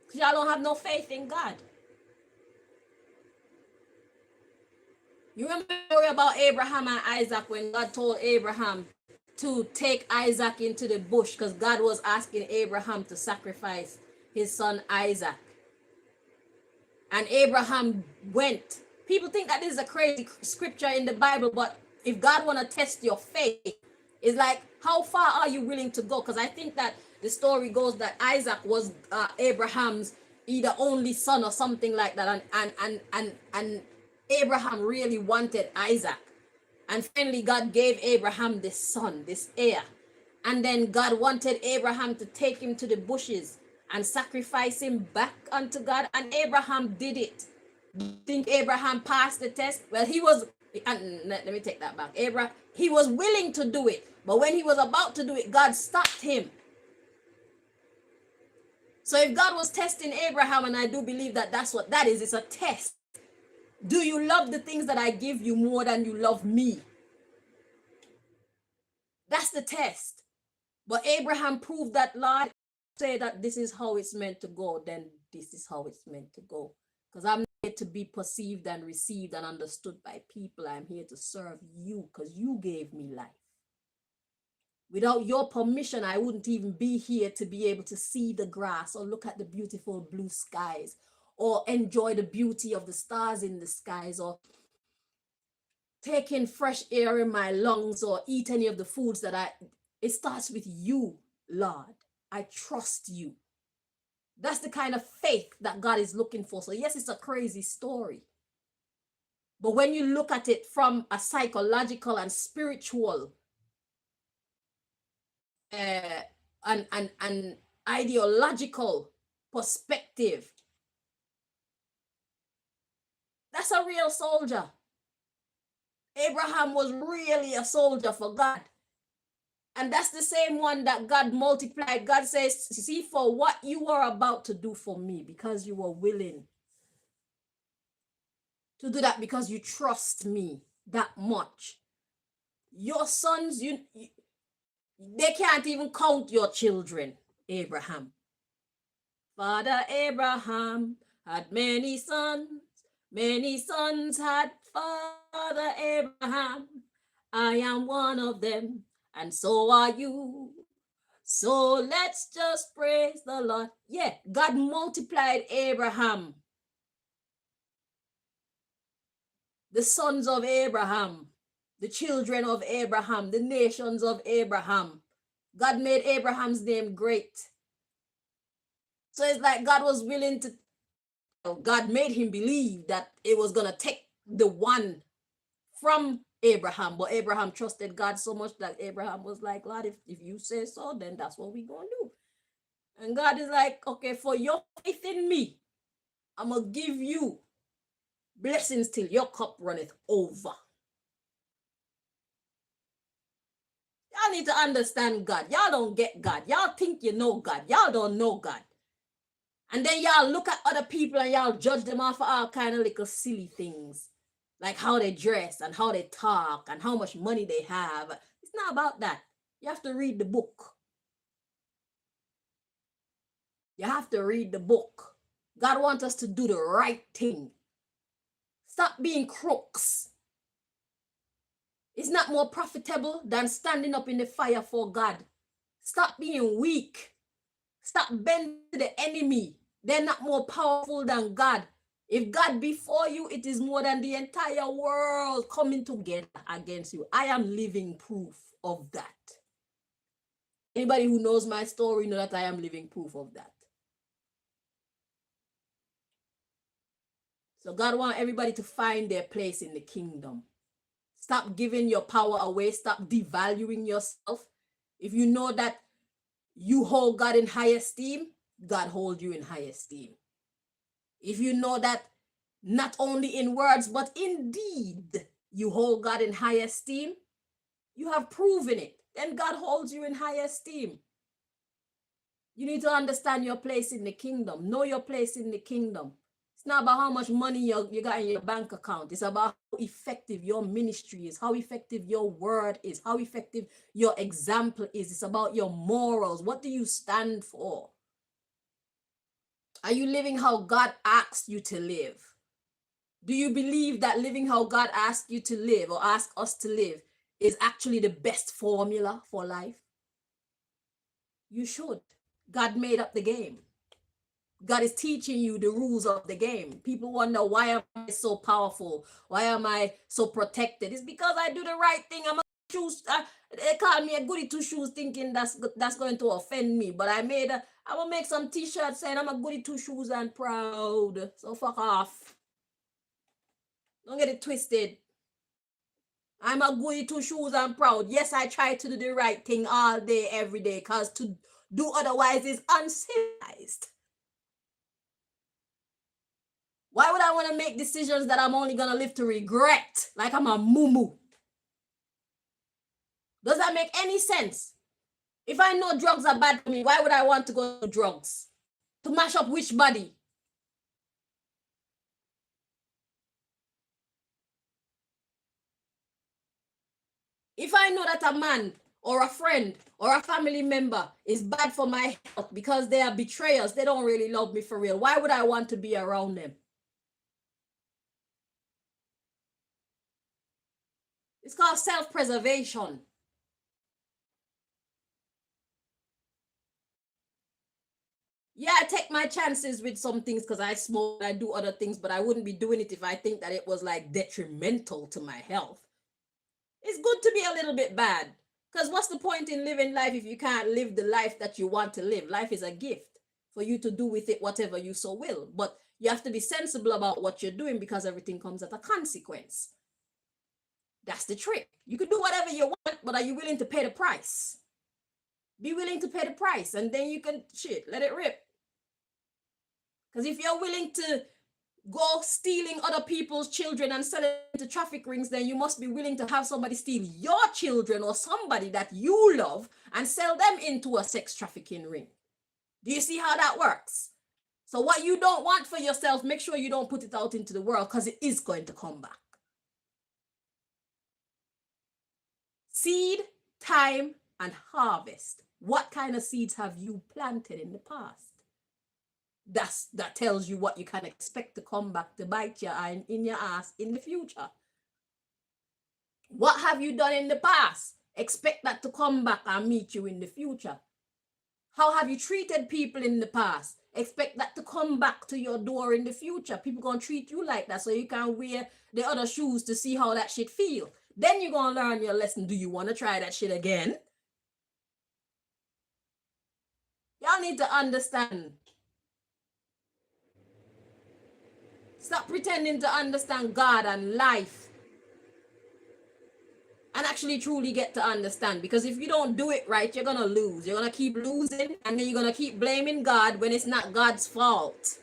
Because y'all don't have no faith in God. You remember the story about Abraham and Isaac when God told Abraham to take Isaac into the bush because God was asking Abraham to sacrifice his son Isaac. And Abraham went. People think that this is a crazy scripture in the Bible, but if God want to test your faith, it's like, how far are you willing to go? Because I think that the story goes that Isaac was Abraham's either only son or something like that, and Abraham really wanted Isaac, and finally God gave Abraham this son, this heir, and then God wanted Abraham to take him to the bushes and sacrifice him back unto God. And Abraham did it. Do you think Abraham passed the test? Well, he was, and let me take that back. Abraham, he was willing to do it, but when he was about to do it, God stopped him. So if God was testing Abraham, and I do believe that that's what that is, it's a test. Do you love the things that I give you more than you love me? That's the test. But Abraham proved that, Lord, say that this is how it's meant to go, then this is how it's meant to go. Because I'm here to be perceived and received and understood by people. I'm here to serve you because you gave me life. Without your permission, I wouldn't even be here to be able to see the grass or look at the beautiful blue skies or enjoy the beauty of the stars in the skies or take in fresh air in my lungs or eat any of the foods that it starts with you, Lord. I trust you. That's the kind of faith that God is looking for. So yes, it's a crazy story. But when you look at it from a psychological and spiritual and ideological perspective, that's a real soldier. Abraham was really a soldier for God. And that's the same one that God multiplied. God says, see, for what you are about to do for me, because you are willing to do that, because you trust me that much. Your sons, they can't even count your children, Abraham. Father Abraham had many sons had Father Abraham. I am one of them, and so are you. So let's just praise the Lord. Yeah, God multiplied Abraham. The sons of Abraham, the children of Abraham, the nations of Abraham. God made Abraham's name great. So it's like God was willing to, God made him believe that it was going to take the one from Abraham. But Abraham trusted God so much that Abraham was like, Lord, if you say so, then that's what we're going to do. And God is like, okay, for your faith in me, I'm going to give you blessings till your cup runneth over. Y'all need to understand God. Y'all don't get God. Y'all think you know God. Y'all don't know God. And then y'all look at other people and y'all judge them off for all kind of little silly things. Like how they dress and how they talk and how much money they have. It's not about that. You have to read the book. You have to read the book. God wants us to do the right thing. Stop being crooks. It's not more profitable than standing up in the fire for God. Stop being weak. Stop bending to the enemy. They're not more powerful than God. If God be for you, it is more than the entire world coming together against you. I am living proof of that. Anybody who knows my story know that I am living proof of that. So God wants everybody to find their place in the kingdom. Stop giving your power away. Stop devaluing yourself. If you know that you hold God in high esteem, God holds you in high esteem. If you know that not only in words, but in deed, you hold God in high esteem, you have proven it. Then God holds you in high esteem. You need to understand your place in the kingdom. Know your place in the kingdom. It's not about how much money you got in your bank account. It's about how effective your ministry is, how effective your word is, how effective your example is. It's about your morals. What do you stand for? Are you living how God asks you to live? Do you believe that living how God asks you to live or asks us to live is actually the best formula for life? You should. God made up the game. God is teaching you the rules of the game. People wonder, why am I so powerful? Why am I so protected? It's because I do the right thing. I'm a shoes. They call me a goody two shoes, thinking that's going to offend me. But I will make some t-shirts saying I'm a goody two shoes and proud. So fuck off. Don't get it twisted. I'm a goody two shoes and proud. Yes, I try to do the right thing all day, every day. Because to Do otherwise is uncivilized. Why would I want to make decisions that I'm only going to live to regret? Like I'm a moo-moo. Does that make any sense? If I know drugs are bad for me, why would I want to go to drugs? To mash up which body? If I know that a man or a friend or a family member is bad for my health because they are betrayers, they don't really love me for real, why would I want to be around them? It's called self-preservation. Yeah, I take my chances with some things because I smoke, I do other things, but I wouldn't be doing it if I think that it was like detrimental to my health. It's good to be a little bit bad, because what's the point in living life if you can't live the life that you want to live? Life is a gift for you to do with it whatever you so will, but you have to be sensible about what you're doing because everything comes at a consequence. That's the trick. You can do whatever you want, but are you willing to pay the price? Be willing to pay the price, and then you can let it rip. Because if you're willing to go stealing other people's children and selling to traffic rings, then you must be willing to have somebody steal your children or somebody that you love and sell them into a sex trafficking ring. Do you see how that works? So what you don't want for yourself, make sure you don't put it out into the world, because it is going to come back. Seed, time, and harvest. What kind of seeds have you planted in the past? That tells you what you can expect to come back to bite you in your ass in the future. What have you done in the past? Expect that to come back and meet you in the future. How have you treated people in the past? Expect that to come back to your door in the future. People gonna treat you like that so you can wear the other shoes to see how that shit feel. Then you're gonna learn your lesson. Do you want to try that shit again? Y'all need to understand. Stop pretending to understand God and life and actually truly get to understand. Because if you don't do it right, you're gonna lose. You're gonna keep losing, and then you're gonna keep blaming God when it's not God's fault.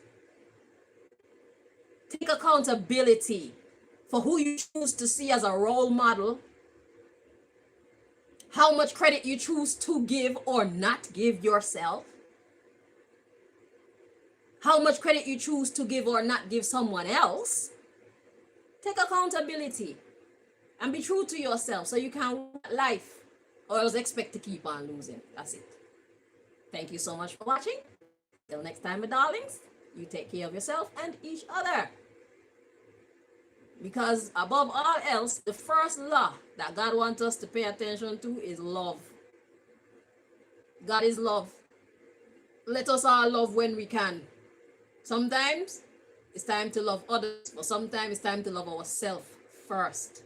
Take accountability for who you choose to see as a role model, how much credit you choose to give or not give yourself, how much credit you choose to give or not give someone else. Take accountability and be true to yourself so you can win life, or else expect to keep on losing. That's it. Thank you so much for watching. Till next time, my darlings, you take care of yourself and each other. Because above all else, the first law that God wants us to pay attention to is love. God is love. Let us all love when we can. Sometimes it's time to love others, but sometimes it's time to love ourselves first.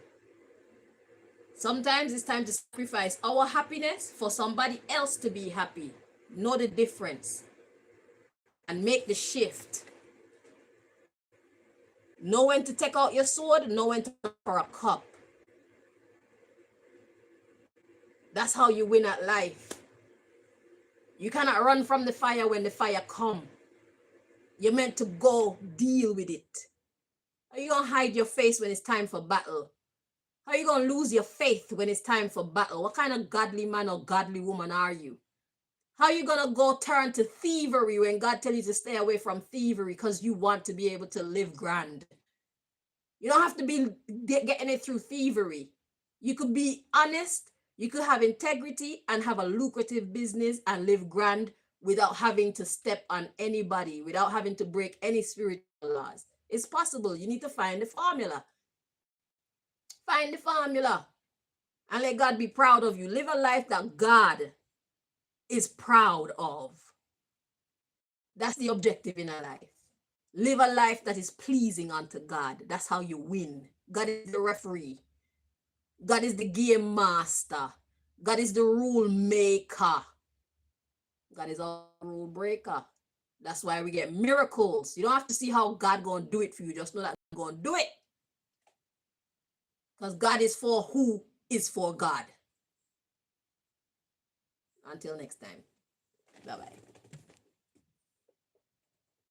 Sometimes it's time to sacrifice our happiness for somebody else to be happy. Know the difference and make the shift. Know when to take out your sword, know when to look for a cup. That's how you win at life. You cannot run from the fire when the fire comes. You're meant to go deal with it. How you gonna hide your face when it's time for battle? How you gonna lose your faith when it's time for battle? What kind of godly man or godly woman are you? How you gonna go turn to thievery when God tells you to stay away from thievery because you want to be able to live grand? You don't have to be getting it through thievery. You could be honest, you could have integrity and have a lucrative business and live grand without having to step on anybody, without having to break any spiritual laws. It's possible. You need to find the formula. Find the formula and let God be proud of you. Live a life that God is proud of. That's the objective in a life. Live a life that is pleasing unto God. That's how you win. God is the referee. God is the game master. God is the rule maker. God is a rule breaker. That's why we get miracles. You don't have to see how God gonna do it for you. Just know that God gonna do it. Because God is for who is for God. Until next time. Bye bye.